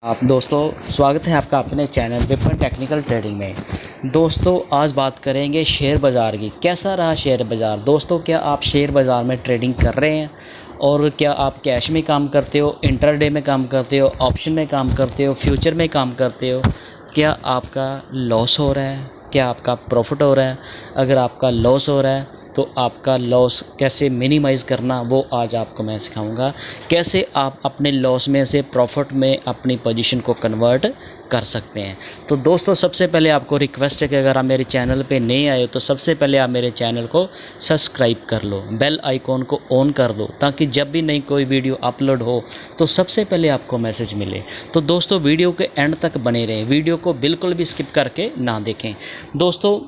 आप दोस्तों, स्वागत है आपका अपने चैनल विपन टेक्निकल ट्रेडिंग में। दोस्तों, आज बात करेंगे शेयर बाज़ार की। कैसा रहा शेयर बाज़ार? दोस्तों, क्या आप शेयर बाज़ार में ट्रेडिंग कर रहे हैं? और क्या आप कैश में काम करते हो, इंट्राडे में काम करते हो, ऑप्शन में काम करते हो, फ्यूचर में काम करते हो? क्या आपका लॉस हो रहा है, क्या आपका प्रॉफिट हो रहा है? अगर आपका लॉस हो रहा है तो आपका लॉस कैसे मिनिमाइज़ करना, वो आज आपको मैं सिखाऊंगा। कैसे आप अपने लॉस में से प्रॉफिट में अपनी पोजीशन को कन्वर्ट कर सकते हैं। तो दोस्तों, सबसे पहले आपको रिक्वेस्ट है कि अगर आप मेरे चैनल पे नए आए हो तो सबसे पहले आप मेरे चैनल को सब्सक्राइब कर लो, बेल आइकॉन को ऑन कर दो, ताकि जब भी नई कोई वीडियो अपलोड हो तो सबसे पहले आपको मैसेज मिले। तो दोस्तों, वीडियो के एंड तक बने रहें, वीडियो को बिल्कुल भी स्किप करके ना देखें। दोस्तों,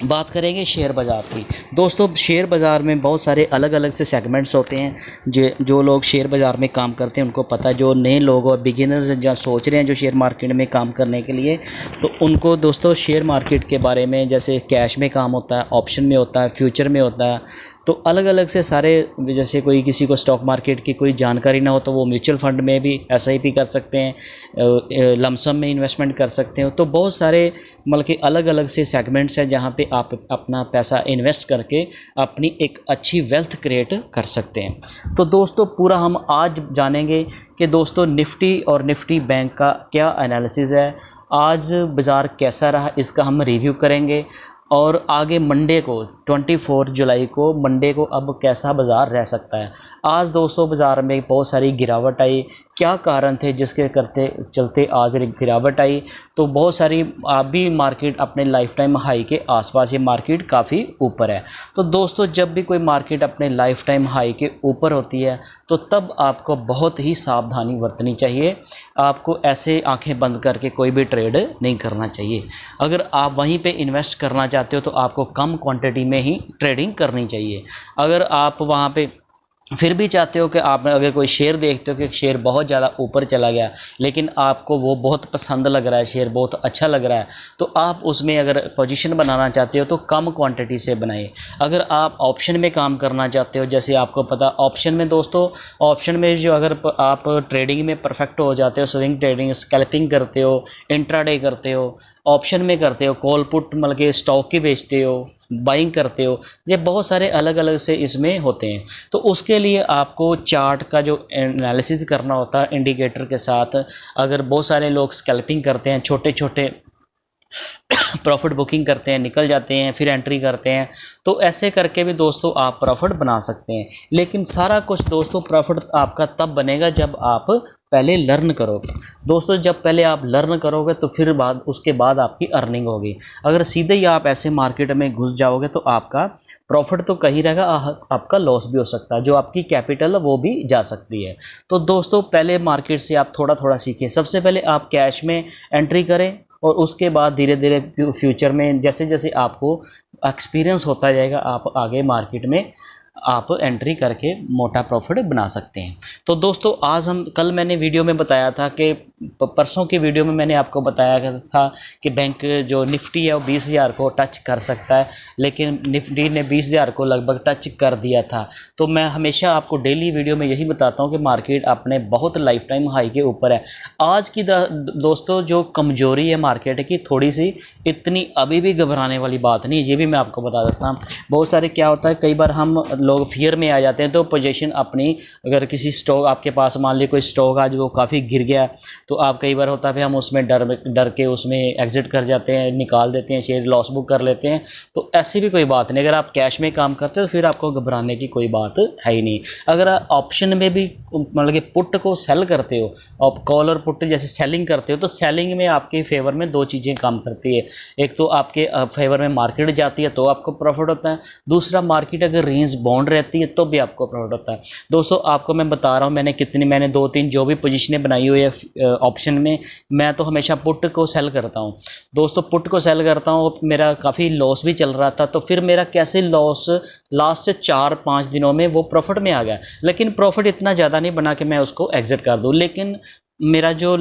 बात करेंगे शेयर बाज़ार की। दोस्तों, शेयर बाज़ार में बहुत सारे अलग अलग से सेगमेंट्स होते हैं। जो लोग शेयर बाज़ार में काम करते हैं उनको पता है। जो नए लोग और बिगिनर्स जो सोच रहे हैं जो शेयर मार्केट में काम करने के लिए, तो उनको दोस्तों शेयर मार्केट के बारे में, जैसे कैश में काम होता है, ऑप्शन में होता है, फ्यूचर में होता है, तो अलग अलग से सारे, जैसे कोई किसी को स्टॉक मार्केट की कोई जानकारी ना हो तो वो म्यूचुअल फंड में भी एसआईपी कर सकते हैं, लमसम में इन्वेस्टमेंट कर सकते हो। तो बहुत सारे मतलब कि अलग अलग से सेगमेंट्स हैं जहाँ पे आप अपना पैसा इन्वेस्ट करके अपनी एक अच्छी वेल्थ क्रिएट कर सकते हैं। तो दोस्तों, पूरा हम आज जानेंगे कि दोस्तों निफ्टी और निफ्टी बैंक का क्या एनालिसिस है, आज बाज़ार कैसा रहा इसका हम रिव्यू करेंगे। और आगे मंडे को 24 जुलाई को मंडे को अब कैसा बाज़ार रह सकता है। आज दोस्तों बाज़ार में बहुत सारी गिरावट आई। क्या कारण थे जिसके करते चलते आज गिरावट आई? तो बहुत सारी अभी मार्केट अपने लाइफ टाइम हाई के आसपास, ये मार्केट काफ़ी ऊपर है। तो दोस्तों, जब भी कोई मार्केट अपने लाइफ टाइम हाई के ऊपर होती है तो तब आपको बहुत ही सावधानी बरतनी चाहिए। आपको ऐसे आंखें बंद करके कोई भी ट्रेड नहीं करना चाहिए। अगर आप वहीं पे इन्वेस्ट करना चाहते हो तो आपको कम क्वांटिटी में ही ट्रेडिंग करनी चाहिए। अगर आप वहाँ पे फिर भी चाहते हो कि आप अगर कोई शेयर देखते हो कि शेयर बहुत ज़्यादा ऊपर चला गया, लेकिन आपको वो बहुत पसंद लग रहा है, शेयर बहुत अच्छा लग रहा है, तो आप उसमें अगर पोजीशन बनाना चाहते हो तो कम क्वांटिटी से बनाइए। अगर आप ऑप्शन में काम करना चाहते हो, जैसे आपको पता ऑप्शन में दोस्तों, ऑप्शन में जो अगर आप ट्रेडिंग में परफेक्ट हो जाते हो, स्विंग ट्रेडिंग, स्कैल्पिंग करते हो, इंट्राडे करते हो, ऑप्शन में करते हो, कॉल पुट मतलब कि स्टॉक की बेचते हो, बाइंग करते हो, ये बहुत सारे अलग अलग से इसमें होते हैं। तो उसके लिए आपको चार्ट का जो एनालिसिस करना होता है इंडिकेटर के साथ। अगर बहुत सारे लोग स्कैल्पिंग करते हैं, छोटे छोटे प्रॉफिट बुकिंग करते हैं, निकल जाते हैं, फिर एंट्री करते हैं, तो ऐसे करके भी दोस्तों आप प्रॉफिट बना सकते हैं। लेकिन सारा कुछ दोस्तों प्रॉफिट आपका तब बनेगा जब आप पहले लर्न करोगे। दोस्तों, जब पहले आप लर्न करोगे तो फिर उसके बाद आपकी अर्निंग होगी। अगर सीधे ही आप ऐसे मार्केट में घुस जाओगे तो आपका प्रॉफिट तो कहीं रहेगा, आपका लॉस भी हो सकता है, जो आपकी कैपिटल है वो भी जा सकती है। तो दोस्तों, पहले मार्केट से आप थोड़ा थोड़ा सीखें। सबसे पहले आप कैश में एंट्री करें और उसके बाद धीरे धीरे फ्यूचर में जैसे जैसे आपको एक्सपीरियंस होता जाएगा, आप आगे मार्केट में आप एंट्री करके मोटा प्रॉफिट बना सकते हैं। तो दोस्तों, आज कल मैंने वीडियो में बताया था कि परसों की वीडियो में मैंने आपको बताया था कि बैंक जो निफ्टी है वो 20,000 को टच कर सकता है, लेकिन निफ्टी ने 20,000 को लगभग टच कर दिया था। तो मैं हमेशा आपको डेली वीडियो में यही बताता हूँ कि मार्केट अपने बहुत लाइफ टाइम हाई के ऊपर है। आज की दोस्तों जो कमजोरी है मार्केट की, थोड़ी सी, इतनी अभी भी घबराने वाली बात नहीं, ये भी मैं आपको बता देता हूँ। बहुत सारे क्या होता है, कई बार हम लोग फियर में आ जाते हैं, तो पोजीशन अपनी, अगर किसी स्टॉक आपके पास मान ली कोई स्टॉक आज वो काफ़ी गिर गया, तो आप कई बार होता है हम उसमें डर के उसमें एग्जिट कर जाते हैं, निकाल देते हैं, शेयर लॉस बुक कर लेते हैं। तो ऐसी भी कोई बात नहीं। अगर आप कैश में काम करते हो तो फिर आपको घबराने की कोई बात है ही नहीं। अगर आप ऑप्शन में भी मतलब कि पुट को सेल करते हो, आप कॉल और पुट जैसे सेलिंग करते हो, तो सेलिंग में आपके फेवर में दो चीज़ें काम करती है। एक तो आपके फेवर में मार्केट जाती है तो आपको प्रॉफिट होता है, दूसरा मार्केट अगर रेंज बाउंड रहती है तो भी आपको प्रॉफिट होता है। दोस्तों, आपको मैं बता रहा हूँ, मैंने 2-3 जो भी पोजीशनें बनाई हुई है ऑप्शन में, मैं तो हमेशा पुट को सेल करता हूँ। दोस्तों, पुट को सेल करता हूँ, मेरा काफ़ी लॉस भी चल रहा था, तो फिर मेरा कैसे लॉस लास्ट से 4-5 दिनों में वो प्रॉफिट में आ गया, लेकिन प्रॉफिट इतना ज़्यादा नहीं बना कि मैं उसको एग्जिट कर दूँ। लेकिन मेरा जो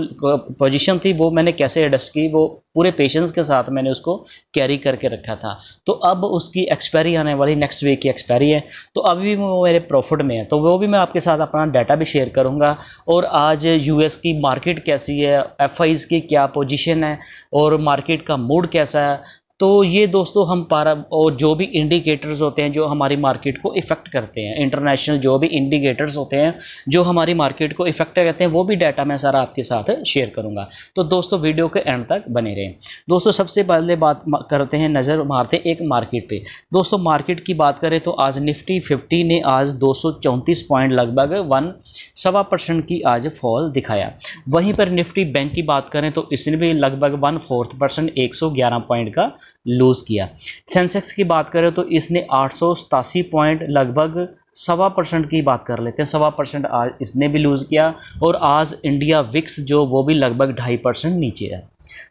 पोजीशन थी वो मैंने कैसे एडजस्ट की, वो पूरे पेशेंस के साथ मैंने उसको कैरी करके रखा था। तो अब उसकी एक्सपायरी आने वाली, नेक्स्ट वीक की एक्सपायरी है, तो अभी भी वो मेरे प्रॉफिट में है, तो वो भी मैं आपके साथ अपना डाटा भी शेयर करूंगा। और आज यूएस की मार्केट कैसी है, एफआईज की क्या पोजीशन है और मार्केट का मूड कैसा है, तो ये दोस्तों हम पारा और जो भी इंडिकेटर्स होते हैं जो हमारी मार्केट को इफ़ेक्ट करते हैं, इंटरनेशनल जो भी इंडिकेटर्स होते हैं जो हमारी मार्केट को इफ़ेक्ट करते हैं, वो भी डाटा मैं सारा आपके साथ शेयर करूंगा। तो दोस्तों वीडियो के एंड तक बने रहें। दोस्तों सबसे पहले बात करते हैं, नज़र मारते हैं एक मार्केट पे। दोस्तों मार्केट की बात करें तो आज निफ्टी 50 ने आज 234 पॉइंट लगभग 1.25% की आज फॉल दिखाया। वहीं पर निफ्टी बैंक की बात करें तो इसने भी लगभग 1/4% 111 पॉइंट का लूज़ किया। सेंसेक्स की बात करें तो इसने 887 पॉइंट लगभग 1.25% की बात कर लेते हैं, 1.25% आज इसने भी लूज़ किया। और आज इंडिया विक्स जो वो भी लगभग 2.5% नीचे है।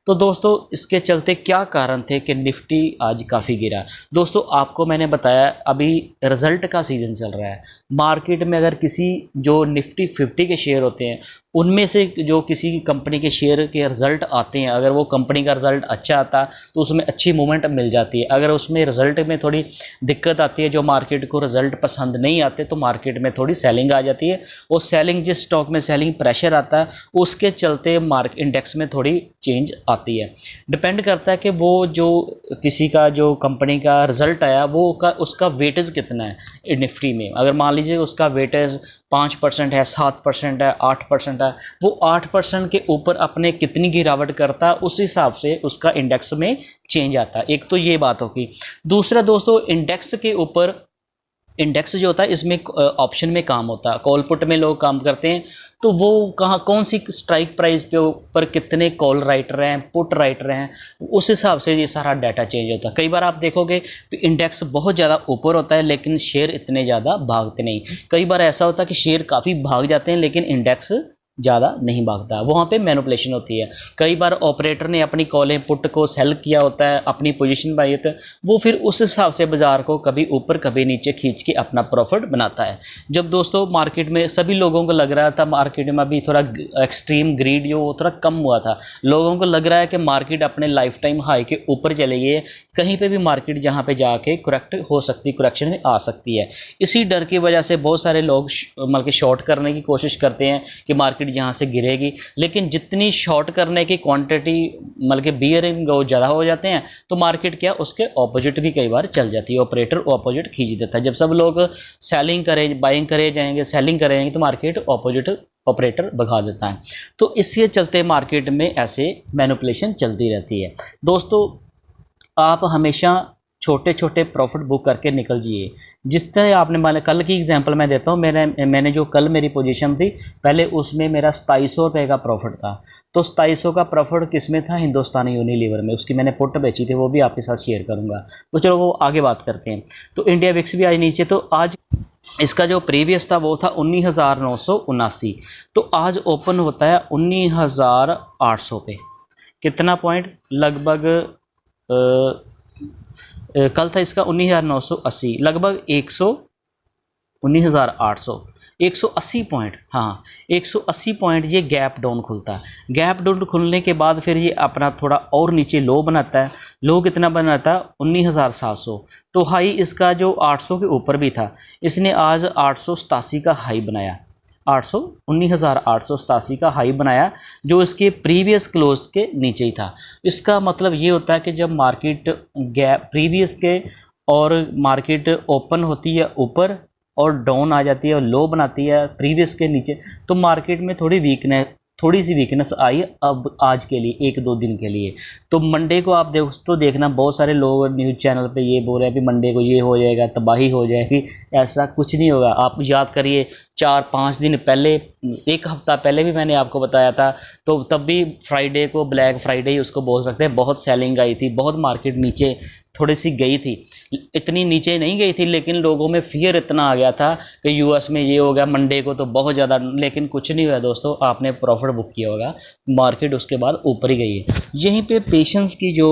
तो दोस्तों इसके चलते क्या कारण थे कि निफ्टी आज काफ़ी गिरा। दोस्तों आपको मैंने बताया अभी रिज़ल्ट का सीज़न चल रहा है। मार्केट में अगर किसी जो निफ्टी 50 के शेयर होते हैं उनमें से जो किसी कंपनी के शेयर के रिज़ल्ट आते हैं, अगर वो कंपनी का रिज़ल्ट अच्छा आता तो उसमें अच्छी मूवमेंट मिल जाती है। अगर उसमें रिज़ल्ट में थोड़ी दिक्कत आती है, जो मार्केट को रिज़ल्ट पसंद नहीं आते, तो मार्केट में थोड़ी सेलिंग आ जाती है। और सेलिंग, जिस स्टॉक में सेलिंग प्रेशर आता है उसके चलते मार्केट इंडेक्स में थोड़ी चेंज आती है। डिपेंड करता है कि वो जो किसी का जो कंपनी का रिज़ल्ट आया वो उसका वेटेज कितना है निफ्टी में। अगर मान लीजिए उसका वेटेज 5% है, 7% है, 8% है, वो 8% के ऊपर अपने कितनी गिरावट करता है उस हिसाब से उसका इंडेक्स में चेंज आता है। एक तो ये बात होगी। दूसरा दोस्तों इंडेक्स के ऊपर, इंडेक्स जो होता है इसमें ऑप्शन में काम होता है, कॉल पुट में लोग काम करते हैं, तो वो कहाँ कौन सी स्ट्राइक प्राइस के ऊपर कितने कॉल राइटर हैं, पुट राइटर हैं, उस हिसाब से ये सारा डाटा चेंज होता है। कई बार आप देखोगे इंडेक्स बहुत ज़्यादा ऊपर होता है लेकिन शेयर इतने ज़्यादा भागते नहीं। कई बार ऐसा होता है कि शेयर काफ़ी भाग जाते हैं लेकिन इंडेक्स ज़्यादा नहीं भागता, वहाँ पे मैनिपुलेशन होती है। कई बार ऑपरेटर ने अपनी कॉलें पुट को सेल किया होता है, अपनी पोजीशन बनाई होती है, वो फिर उस हिसाब से बाज़ार को कभी ऊपर कभी नीचे खींच के अपना प्रॉफिट बनाता है। जब दोस्तों मार्केट में सभी लोगों को लग रहा था मार्केट में अभी थोड़ा एक्सट्रीम ग्रीड जो वो थोड़ा कम हुआ था, लोगों को लग रहा है कि मार्केट अपने लाइफ टाइम हाई के ऊपर चले गई है, कहीं पर भी मार्केट जहाँ पर जाके करेक्ट हो सकती, करेक्शन में आ सकती है। इसी डर की वजह से बहुत सारे लोग मतलब शॉर्ट करने की कोशिश करते हैं कि मार्केट जहाँ से गिरेगी, लेकिन जितनी शॉर्ट करने की क्वांटिटी मतलब कि बियरिंग ज़्यादा हो जाते हैं तो मार्केट क्या उसके ऑपोजिट भी कई बार चल जाती है, ऑपरेटर ऑपोजिट खींच देता है। जब सब लोग सेलिंग करें, बाइंग करे जाएंगे, सेलिंग करेंगे तो मार्केट ऑपोजिट ऑपरेटर भगा देता है। तो इसके चलते मार्केट में ऐसे मैनिपुलेशन चलती रहती है। दोस्तों आप हमेशा छोटे छोटे प्रॉफिट बुक करके निकल जाइए। जिस तरह आपने मान कल की एग्जांपल मैं देता हूँ, मैंने जो कल मेरी पोजीशन थी पहले उसमें मेरा 2700 रुपये का प्रॉफिट था। तो 2700 का प्रॉफिट किस में था, हिंदुस्तानी यूनिलीवर में, उसकी मैंने पुट बेची थी, वो भी आपके साथ शेयर करूँगा। तो चलो वो आगे बात करते हैं। तो इंडिया विक्स भी आज नीचे, तो आज इसका जो प्रीवियस था वो था 19,979, तो आज ओपन होता है 19,800 पे। कितना पॉइंट, लगभग कल था इसका 19,980, लगभग 19,800, 180 पॉइंट, हाँ 180 पॉइंट ये गैप डाउन खुलता है। गैप डाउन खुलने के बाद फिर ये अपना थोड़ा और नीचे लो बनाता है। लो कितना बनाता है, 19,700। तो हाई इसका जो 800 के ऊपर भी था, इसने आज 887 का हाई बनाया, 19,887 का हाई बनाया, जो इसके प्रीवियस क्लोज के नीचे ही था। इसका मतलब ये होता है कि जब मार्केट गैप प्रीवियस के और मार्केट ओपन होती है ऊपर और डाउन आ जाती है और लो बनाती है प्रीवियस के नीचे, तो मार्केट में थोड़ी सी वीकनेस आई अब आज के लिए, 1-2 दिन के लिए। तो मंडे को आप दोस्तों देखना, बहुत सारे लोग न्यूज़ चैनल पे ये बोल रहे हैं कि मंडे को ये हो जाएगा, तबाही हो जाएगी। ऐसा कुछ नहीं होगा। आप याद करिए 4-5 दिन पहले, 1 हफ्ता पहले भी मैंने आपको बताया था, तो तब भी फ्राइडे को ब्लैक फ्राइडे ही उसको बोल सकते हैं, बहुत सेलिंग आई थी, बहुत मार्केट नीचे थोड़ी सी गई थी, इतनी नीचे नहीं गई थी, लेकिन लोगों में फियर इतना आ गया था कि यूएस में ये हो गया मंडे को तो बहुत ज़्यादा, लेकिन कुछ नहीं हुआ दोस्तों, आपने प्रॉफिट बुक किया होगा, मार्केट उसके बाद ऊपर ही गई है। यहीं पे पेशेंस की जो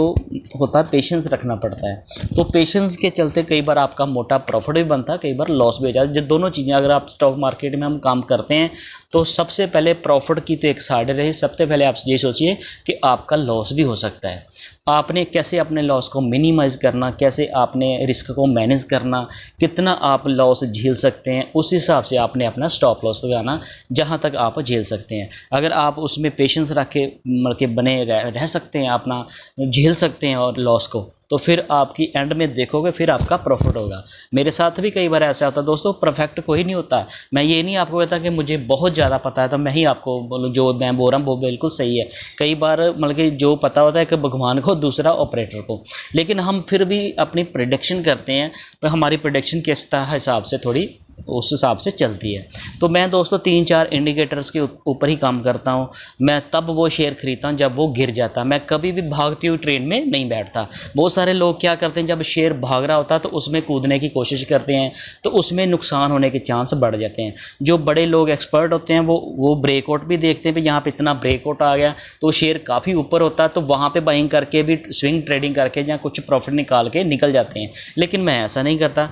होता है, पेशेंस रखना पड़ता है। तो पेशेंस के चलते कई बार आपका मोटा प्रॉफिट भी बनता है, कई बार लॉस भी हो जाता है। जब दोनों चीज़ें अगर आप स्टॉक मार्केट में हम काम करते हैं तो सबसे पहले प्रॉफिट की तो एक साइड रहे, सबसे पहले आप ये सोचिए कि आपका लॉस भी हो सकता है। आपने कैसे अपने लॉस को मिनिमाइज़ करना, कैसे आपने रिस्क को मैनेज करना, कितना आप लॉस झेल सकते हैं, उस हिसाब से आपने अपना स्टॉप लॉस लगाना जहां तक आप झेल सकते हैं। अगर आप उसमें पेशेंस रख के मतलब के बने रह सकते हैं, अपना झेल सकते हैं और लॉस को, तो फिर आपकी एंड में देखोगे फिर आपका प्रॉफिट होगा। मेरे साथ भी कई बार ऐसा होता है दोस्तों, परफेक्ट कोई नहीं होता। मैं ये नहीं आपको कहता कि मुझे बहुत ज़्यादा पता है तो मैं ही आपको बोलूँ, जो मैं बोल रहा हूँ वो बिल्कुल सही है। कई बार मतलब कि जो पता होता है कि भगवान को, दूसरा ऑपरेटर को, लेकिन हम फिर भी अपनी प्रेडिक्शन करते हैं, तो हमारी प्रेडिक्शन किस हिसाब से थोड़ी उस हिसाब से चलती है। तो मैं दोस्तों 3-4 इंडिकेटर्स के ऊपर ही काम करता हूँ। मैं तब वो शेयर खरीदता हूँ जब वो गिर जाता। मैं कभी भी भागती हुई ट्रेन में नहीं बैठता। बहुत सारे लोग क्या करते हैं, जब शेयर भाग रहा होता है तो उसमें कूदने की कोशिश करते हैं, तो उसमें नुकसान होने के चांस बढ़ जाते हैं। जो बड़े लोग एक्सपर्ट होते हैं वो ब्रेकआउट भी देखते हैं कि यहाँ पे इतना ब्रेकआउट आ गया तो शेयर काफ़ी ऊपर होता है, तो वहाँ पे बाइंग करके भी स्विंग ट्रेडिंग करके या कुछ प्रॉफिट निकाल के निकल जाते हैं। लेकिन मैं ऐसा नहीं करता।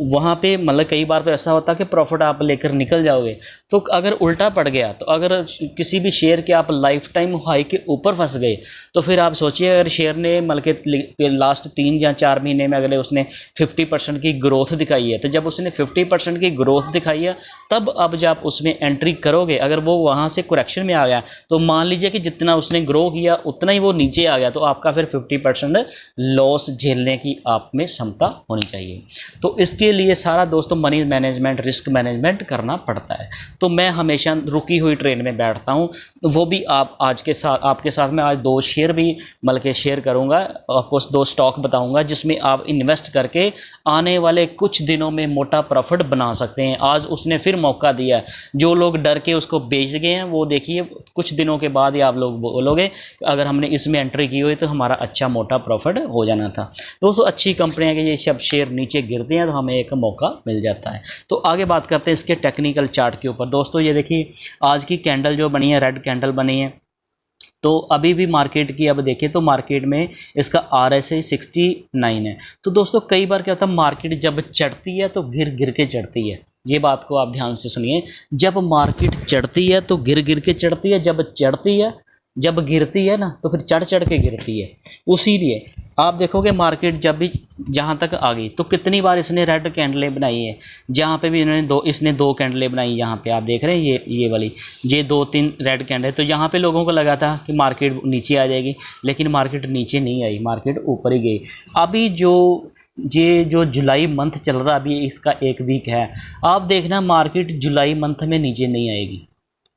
वहाँ पे मतलब कई बार तो ऐसा होता है कि प्रॉफिट आप लेकर निकल जाओगे, तो अगर उल्टा पड़ गया, तो अगर किसी भी शेयर के आप लाइफ टाइम हाई के ऊपर फंस गए, तो फिर आप सोचिए अगर शेयर ने मतलब के लास्ट 3 या 4 महीने में अगर उसने 50% की ग्रोथ दिखाई है, तो जब उसने 50% की ग्रोथ दिखाई है, तब अब जब उसमें एंट्री करोगे, अगर वो वहाँ से करेक्शन में आ गया, तो मान लीजिए कि जितना उसने ग्रो किया उतना ही वो नीचे आ गया, तो आपका फिर 50% लॉस झेलने की आप में क्षमता होनी चाहिए। तो इसके लिए सारा दोस्तों मनी मैनेजमेंट, रिस्क मैनेजमेंट करना पड़ता है। तो मैं हमेशा रुकी हुई ट्रेन में बैठता हूँ, वो भी आप आज के साथ आपके साथ मैं आज 2 शेयर भी मतलब के शेयर करूँगा, आपको 2 स्टॉक बताऊँगा जिसमें आप इन्वेस्ट करके आने वाले कुछ दिनों में मोटा प्रॉफिट बना सकते हैं। आज उसने फिर मौका दिया है, जो लोग डर के उसको बेच गए हैं वो देखिए कुछ दिनों के बाद ही आप लोग बोलोगे अगर हमने इसमें एंट्री की हुई तो हमारा अच्छा मोटा प्रॉफिट हो जाना था। दोस्तों अच्छी कंपनियां के ये सब शेयर नीचे गिरते हैं तो हमें एक मौका मिल जाता है। तो आगे बात करते हैं इसके टेक्निकल चार्ट के ऊपर। दोस्तों ये देखिए आज की कैंडल जो बनी है, रेड कैंडल बनी है, तो अभी भी मार्केट की अब देखें तो मार्केट में इसका RSI 69 है। तो दोस्तों कई बार क्या होता है, मार्केट जब चढ़ती है तो गिर गिर के चढ़ती है। ये बात को आप ध्यान से सुनिए, जब मार्केट चढ़ती है तो गिर गिर के चढ़ती है, जब चढ़ती है, जब गिरती है ना तो फिर चढ़ चढ़ के गिरती है। उसीलिए आप देखोगे मार्केट जब भी जहाँ तक आ गई तो कितनी बार इसने रेड कैंडलें बनाई है, जहाँ पे भी इसने दो कैंडलें बनाई। यहाँ पे आप देख रहे हैं ये वाली, ये 2-3 रेड कैंडल। तो यहाँ पे लोगों को लगा था कि मार्केट नीचे आ जाएगी, लेकिन मार्केट नीचे नहीं आई, मार्केट ऊपर ही गई। अभी ये जो जुलाई मंथ चल रहा है, अभी इसका 1 वीक है, आप देखना मार्केट जुलाई मंथ में नीचे नहीं आएगी,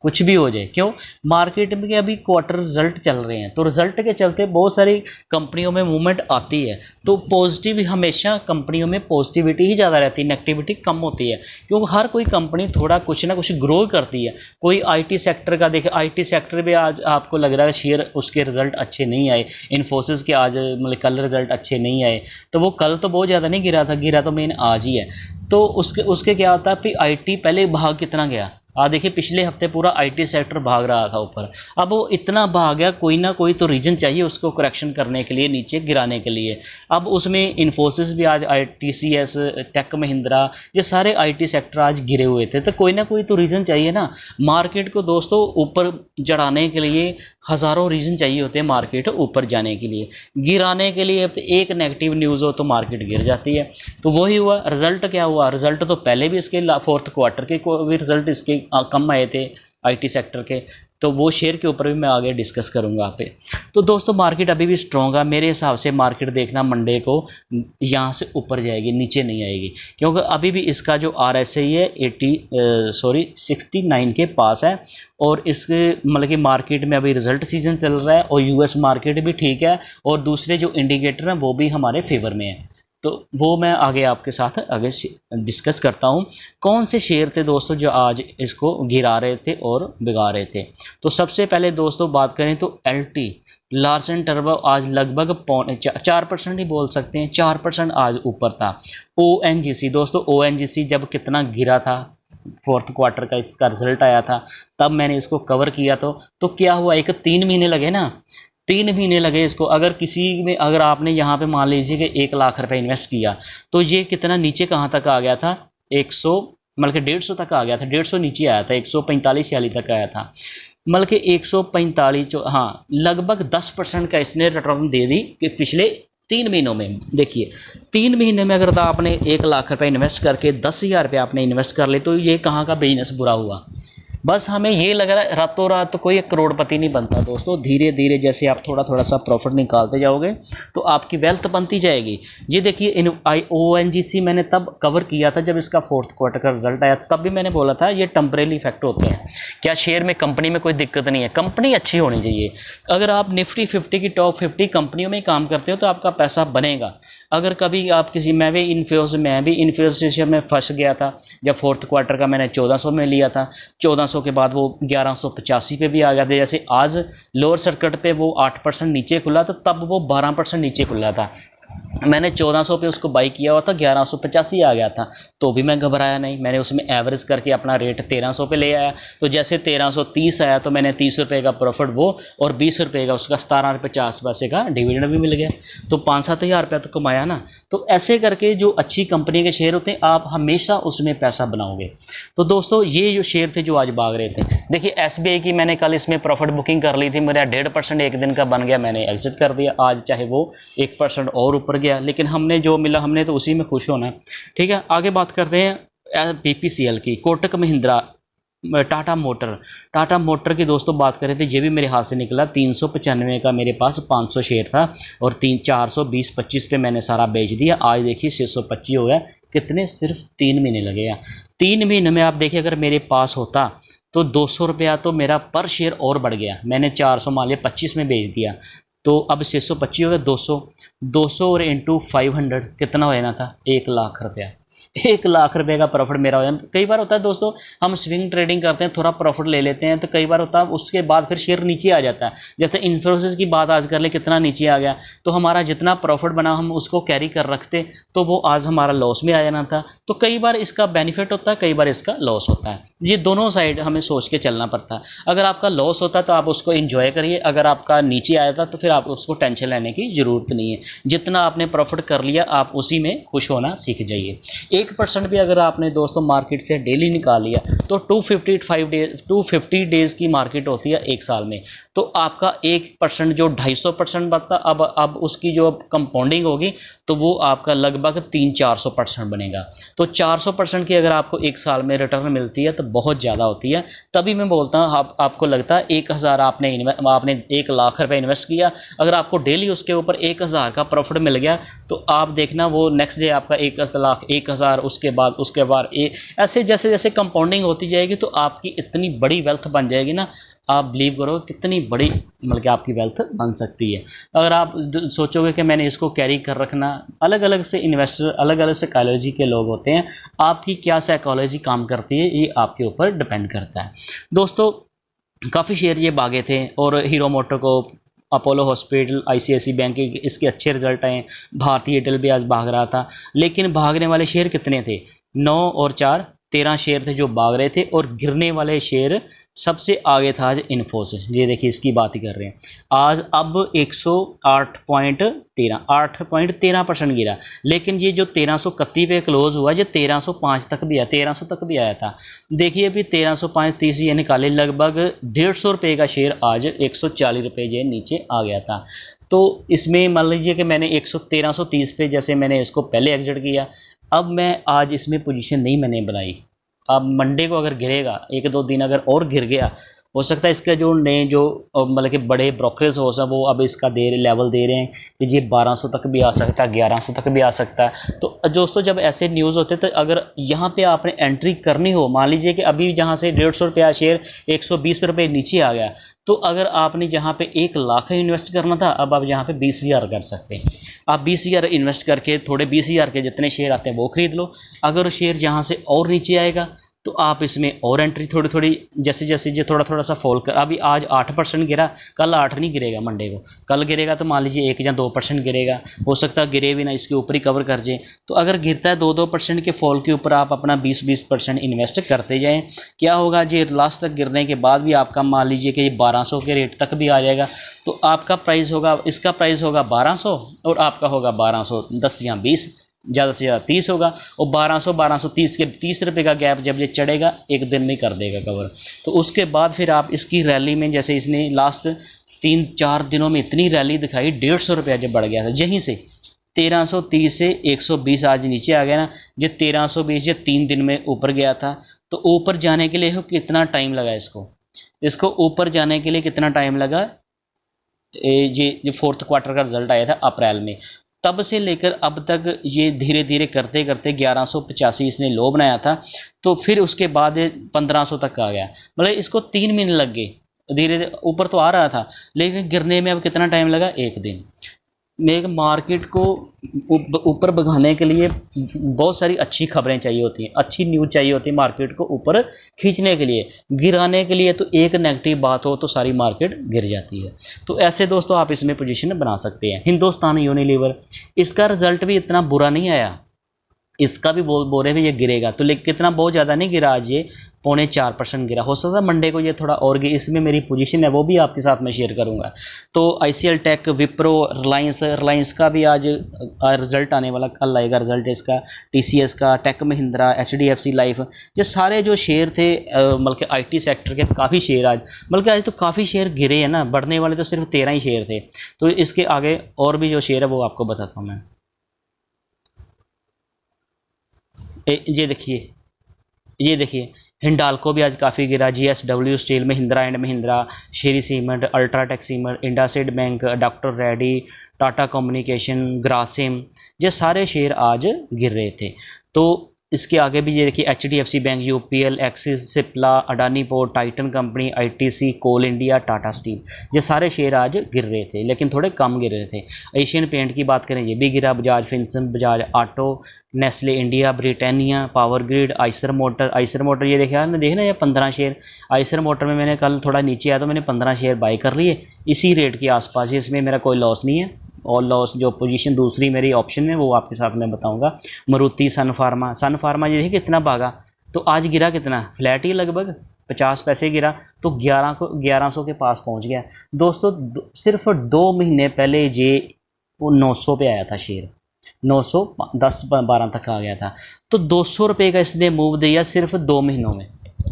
कुछ भी हो जाए। क्यों? मार्केट में अभी क्वार्टर रिजल्ट चल रहे हैं, तो रिजल्ट के चलते बहुत सारी कंपनियों में मूवमेंट आती है। तो पॉजिटिव हमेशा कंपनियों में पॉजिटिविटी ही ज़्यादा रहती है, नेगेटिविटी कम होती है, क्योंकि हर कोई कंपनी थोड़ा कुछ ना कुछ ग्रो करती है। कोई IT सेक्टर का देखे, IT सेक्टर भी आज आपको लग रहा है शेयर उसके रिजल्ट अच्छे नहीं आए। इन्फोसिस के आज मतलब कल रिजल्ट अच्छे नहीं आए, तो वो कल तो बहुत ज़्यादा नहीं गिरा था, गिरा तो मेन आज ही है। तो उसके क्या होता है कि IT पहले भाग कितना गया, देखिए पिछले हफ्ते पूरा IT सेक्टर भाग रहा था ऊपर, अब वो इतना भाग गया, कोई ना कोई तो रीजन चाहिए उसको करेक्शन करने के लिए, नीचे गिराने के लिए। अब उसमें इन्फोसिस भी आज, TCS, टेक महिंद्रा, ये सारे IT सेक्टर आज गिरे हुए थे, तो कोई ना कोई तो रीज़न चाहिए ना। मार्केट को दोस्तों ऊपर चढ़ाने के लिए हज़ारों रीज़न चाहिए होते हैं, मार्केट ऊपर जाने के लिए। गिराने के लिए एक नेगेटिव न्यूज़ हो तो मार्केट गिर जाती है। तो वही हुआ, रिजल्ट क्या हुआ, रिजल्ट तो पहले भी इसके 4th क्वार्टर के भी रिजल्ट इसके कम आए थे IT सेक्टर के, तो वो शेयर के ऊपर भी मैं आगे डिस्कस करूंगा आप पे। तो दोस्तों मार्केट अभी भी स्ट्रॉन्ग है मेरे हिसाब से। मार्केट देखना मंडे को यहाँ से ऊपर जाएगी, नीचे नहीं आएगी, क्योंकि अभी भी इसका जो RSI है 69 के पास है। और इसके मतलब कि मार्केट में अभी रिजल्ट सीजन चल रहा है और US मार्केट भी ठीक है, और दूसरे जो इंडिकेटर हैं वो भी हमारे फेवर में है। तो वो मैं आगे आपके साथ आगे डिस्कस करता हूँ। कौन से शेयर थे दोस्तों जो आज इसको गिरा रहे थे और बिगा रहे थे। तो सबसे पहले दोस्तों बात करें तो LT, लार्सन टर्बो आज लगभग 4% ही बोल सकते हैं, 4% आज ऊपर था। ओएनजीसी दोस्तों, ओएनजीसी जब कितना गिरा था, फोर्थ क्वार्टर का इसका रिजल्ट आया था, तब मैंने इसको कवर किया। तो क्या हुआ, एक 3 महीने लगे ना, 3 महीने लगे इसको। अगर किसी में, अगर आपने यहाँ पे मान लीजिए कि 1 लाख रुपए इन्वेस्ट किया, तो ये कितना नीचे कहाँ तक आ गया था, 100 मतलब कि 150 तक आ गया था, 150 नीचे आया था, 145-46 तक आया था, मतलब कि 145, हाँ लगभग 10% का इसने रिटर्न दे दी कि पिछले 3 महीनों में। देखिए 3 महीने में अगर आपने 1 लाख रुपए इन्वेस्ट करके 10,000 रुपये आपने इन्वेस्ट कर ले, तो ये कहाँ का बिजनेस बुरा हुआ। बस हमें ये लग रहा है रातों रात तो कोई करोड़पति नहीं बनता दोस्तों, धीरे धीरे जैसे आप थोड़ा थोड़ा सा प्रॉफिट निकालते जाओगे तो आपकी वेल्थ बनती जाएगी। ये देखिए ONGC मैंने तब कवर किया था जब इसका फोर्थ क्वार्टर का रिजल्ट आया, तब भी मैंने बोला था ये टेम्परेरी इफेक्ट होते हैं। क्या शेयर में, कंपनी में कोई दिक्कत नहीं है, कंपनी अच्छी होनी चाहिए। अगर आप निफ्टी 50 की टॉप 50 कंपनियों में काम करते हो तो आपका पैसा बनेगा। अगर कभी आप किसी, मैं भी इन्फ्योसिस में फंस गया था, जब फोर्थ क्वार्टर का मैंने 1400 में लिया था, 1400 के बाद वो 1185 पे भी आ गया था। जैसे आज लोअर सर्किट पे वो 8% नीचे खुला था, तब वो 12% नीचे खुला था, मैंने 1400 पे उसको बाई किया हुआ था, 1185 आ गया था, तो भी मैं घबराया नहीं, मैंने उसमें एवरेज करके अपना रेट 1300 पे ले आया। तो जैसे 1330 आया तो मैंने 30 रुपये का प्रॉफिट वो, और 20 रुपये का उसका 17.50 का डिविडेंड भी मिल गया, तो 5-7 हज़ार रुपया तो कमाया ना। तो ऐसे करके जो अच्छी कंपनी के शेयर होते हैं आप हमेशा उसमें पैसा बनाओगे। तो दोस्तों ये जो शेयर थे जो आज भाग रहे थे, देखिए SBI की मैंने कल इसमें प्रॉफिट बुकिंग कर ली थी, मेरा 1.5% एक दिन का बन गया, मैंने एग्जिट कर दिया। आज चाहे वो 1% और ऊपर गया, लेकिन हमने जो मिला हमने तो उसी में खुश होना है। ठीक है, आगे बात करते हैं BPCL की, कोटक महिंद्रा, टाटा मोटर की दोस्तों बात करें तो ये भी मेरे हाथ से निकला। 395 का मेरे पास 500 शेयर था और 420-25 पे मैंने सारा बेच दिया। आज देखिए 625 हो गया, कितने, सिर्फ 3 महीने लगे हैं। 3 महीने में आप देखिए अगर मेरे पास होता तो 200 रुपया तो मेरा पर शेयर और बढ़ गया। मैंने 400 मान लिया 25 में बेच दिया, तो अब 625 हो गया, 200 और इंटू 500 कितना हो जाना था, 1 लाख रुपया। 1 लाख रुपए का प्रॉफिट मेरा हो जाए। कई बार होता है दोस्तों, हम स्विंग ट्रेडिंग करते हैं, थोड़ा प्रॉफिट ले लेते हैं, तो कई बार होता है उसके बाद फिर शेयर नीचे आ जाता है। जैसे इन्फोसिस की बात आज कर ले, कितना नीचे आ गया, तो हमारा जितना प्रॉफिट बना हम उसको कैरी कर रखते तो वो आज हमारा लॉस में आ जाना था। तो कई बार इसका बेनिफिट होता है, कई बार इसका लॉस होता है, ये दोनों साइड हमें सोच के चलना पड़ता है। अगर आपका लॉस होता है तो आप उसको एंजॉय करिए, अगर आपका नीचे आया था तो फिर आप उसको टेंशन लेने की ज़रूरत नहीं है। जितना आपने प्रॉफिट कर लिया आप उसी में खुश होना सीख जाइए। 1% भी अगर आपने दोस्तों मार्केट से डेली निकाल लिया तो 250 डेज़ की मार्केट होती है एक साल में, तो आपका 1% जो 250% बनता, अब उसकी जो कंपाउंडिंग होगी तो वो आपका लगभग 300-400% बनेगा। तो 400% की अगर आपको एक साल में रिटर्न मिलती है तो बहुत ज़्यादा होती है। तभी मैं बोलता हूँ आपको लगता है 1000 आपने 1 लाख रुपए इन्वेस्ट किया, अगर आपको डेली उसके ऊपर 1000 का प्रॉफिट मिल गया तो आप देखना वो नेक्स्ट डे आपका 1 लाख, 1000, उसके बाद ऐसे जैसे जैसे कंपाउंडिंग होती जाएगी तो आपकी इतनी बड़ी वेल्थ बन जाएगी ना, आप बिलीव करो कितनी बड़ी मतलब कि आपकी वेल्थ बन सकती है। अगर आप सोचोगे कि मैंने इसको कैरी कर रखना, अलग अलग से इन्वेस्टर, अलग अलग साइकोलॉजी के लोग होते हैं, आपकी क्या साइकोलॉजी काम करती है ये आपके ऊपर डिपेंड करता है। दोस्तों काफ़ी शेयर ये भागे थे, और हीरो मोटर को, अपोलो हॉस्पिटल, ICICI बैंक के इसके अच्छे रिजल्ट आए, भारतीय एयरटेल भी आज भाग रहा था। लेकिन भागने वाले शेयर कितने थे, 9 और 4 13 शेयर थे जो भाग रहे थे, और गिरने वाले शेयर सबसे आगे था आज इन्फोसिस। ये देखिए इसकी बात ही कर रहे हैं, आज अब 8.13% गिरा। लेकिन ये जो 1331 पे क्लोज हुआ, ये 1305 तक भी आया, 1300 तक भी आया था। देखिए अभी 1305 30 ये निकाले, लगभग 150 रुपये का शेयर आज 140 रुपये ये नीचे आ गया था। तो इसमें मान लीजिए कि मैंने 1330 पे जैसे मैंने इसको पहले एग्जिट किया, अब मैं आज इसमें पोजीशन नहीं मैंने बनाई। अब मंडे को अगर गिरेगा, 1-2 दिन अगर और गिर गया, हो सकता है इसके जो नए जो मतलब कि बड़े ब्रोकरेज हो सब वो अब इसका लेवल दे रहे हैं कि ये 1200 तक भी आ सकता है, 1100 तक भी आ सकता है। तो दोस्तों जब ऐसे न्यूज़ होते हैं तो अगर यहाँ पे आपने एंट्री करनी हो, मान लीजिए कि अभी जहाँ से 150 रुपया शेयर 120 रुपये नीचे आ गया, तो अगर आपने जहाँ पे 1 लाख इन्वेस्ट करना था, अब आप यहाँ पे 20,000 कर सकते हैं। आप 20,000 इन्वेस्ट करके थोड़े 20,000 के जितने शेयर आते हैं वो खरीद लो। अगर शेयर यहाँ से और नीचे आएगा तो आप इसमें और एंट्री थोड़ी थोड़ी जैसे जैसे जो थोड़ा थोड़ा सा फॉल कर, अभी आज 8% गिरा, कल 8 नहीं गिरेगा, मंडे को कल गिरेगा तो मान लीजिए 1 या 2% गिरेगा, हो सकता है गिरे भी ना, इसके ऊपर ही कवर कर जाए। तो अगर गिरता है 2-2% के फॉल के ऊपर आप अपना 20-20% इन्वेस्ट करते जाएँ, क्या होगा जी, लास्ट तक गिरने के बाद भी आपका मान लीजिए कि ये 1200 के रेट तक भी आ जाएगा, तो आपका प्राइस होगा, इसका प्राइस होगा 1200 और आपका होगा 1210 या 20, ज़्यादा से ज़्यादा 30 होगा। और 1230 के 30 रुपये का गैप जब ये चढ़ेगा एक दिन में कर देगा कवर। तो उसके बाद फिर आप इसकी रैली में, जैसे इसने लास्ट 3-4 दिनों में इतनी रैली दिखाई, 150 रुपया जब बढ़ गया था यहीं से 1330 से 120 आज नीचे आ गया ना, जो 1320 ये 3 दिन में ऊपर गया था। तो ऊपर जाने के लिए कितना टाइम लगा इसको ऊपर जाने के लिए कितना टाइम लगा, ये जो 4th क्वार्टर का रिजल्ट आया था अप्रैल में, तब से लेकर अब तक ये धीरे धीरे करते करते 1185 इसने लो बनाया था, तो फिर उसके बाद 1500 तक आ गया। मतलब इसको 3 महीने लग गए, धीरे धीरे ऊपर तो आ रहा था लेकिन गिरने में अब कितना टाइम लगा, 1 दिन में। एक मार्केट को ऊपर भगाने के लिए बहुत सारी अच्छी खबरें चाहिए होती हैं, अच्छी न्यूज़ चाहिए होती है मार्केट को ऊपर खींचने के लिए। गिराने के लिए तो एक नेगेटिव बात हो तो सारी मार्केट गिर जाती है। तो ऐसे दोस्तों आप इसमें पोजीशन बना सकते हैं। हिंदुस्तान यूनिलीवर, इसका रिजल्ट भी इतना बुरा नहीं आया, इसका भी बोल रहे हैं ये गिरेगा, तो लेकिन कितना बहुत ज़्यादा नहीं गिरा, आज ये 0.4% गिरा, हो सकता है मंडे को ये थोड़ा और गिरे। इसमें मेरी पोजीशन है वो भी आपके साथ में शेयर करूंगा। तो ICL टेक, विप्रो, रिलायंस का भी आज रिजल्ट आने वाला, कल आएगा रिजल्ट इसका, TCS का, टेक महिंद्रा, HDFC लाइफ, ये सारे जो शेयर थे बल्कि IT सेक्टर के काफ़ी शेयर आज, बल्कि आज तो काफ़ी शेयर गिरे हैं ना, बढ़ने वाले तो सिर्फ 13 ही शेयर थे। तो इसके आगे और भी जो शेयर है वो आपको बताता हूँ मैं। ये देखिए हिंडाल्को भी आज काफ़ी गिरा, GSW steel, Mahindra and Mahindra, Shri cement, UltraTech cement, IndusInd bank, doctor Reddy, Tata communication, Grasim, ये सारे शेयर आज गिर रहे थे। तो इसके आगे भी ये देखिए HDFC bank, UPL, axis, Cipla, Adani port, Titan company, ITC, कोल इंडिया, टाटा स्टील, ये सारे शेयर आज गिर रहे थे लेकिन थोड़े कम गिर रहे थे। एशियन पेंट की बात करें ये भी गिरा, Bajaj Finserv, Bajaj auto, Nestle India, Britannia, power grid, Eicher motor ये देखना ये 15 शेयर, आइसर मोटर में मैंने कल थोड़ा नीचे आया तो मैंने 15 शेयर बाई कर लिए इसी रेट के आसपास, इसमें मेरा कोई लॉस नहीं है। और लॉस जो पोजीशन दूसरी मेरी ऑप्शन में वो आपके साथ मैं बताऊंगा। मारुति, सन फार्मा ये देखिए कितना भागा, तो आज गिरा कितना, फ्लैट ही लगभग 50 पैसे गिरा, तो 1100 के पास पहुंच गया। दोस्तों सिर्फ 2 महीने पहले ये वो 900 पे आया था शेयर, 910-12 तक आ गया था, तो 200 रुपये का इसने मूव दिया सिर्फ 2 महीनों में।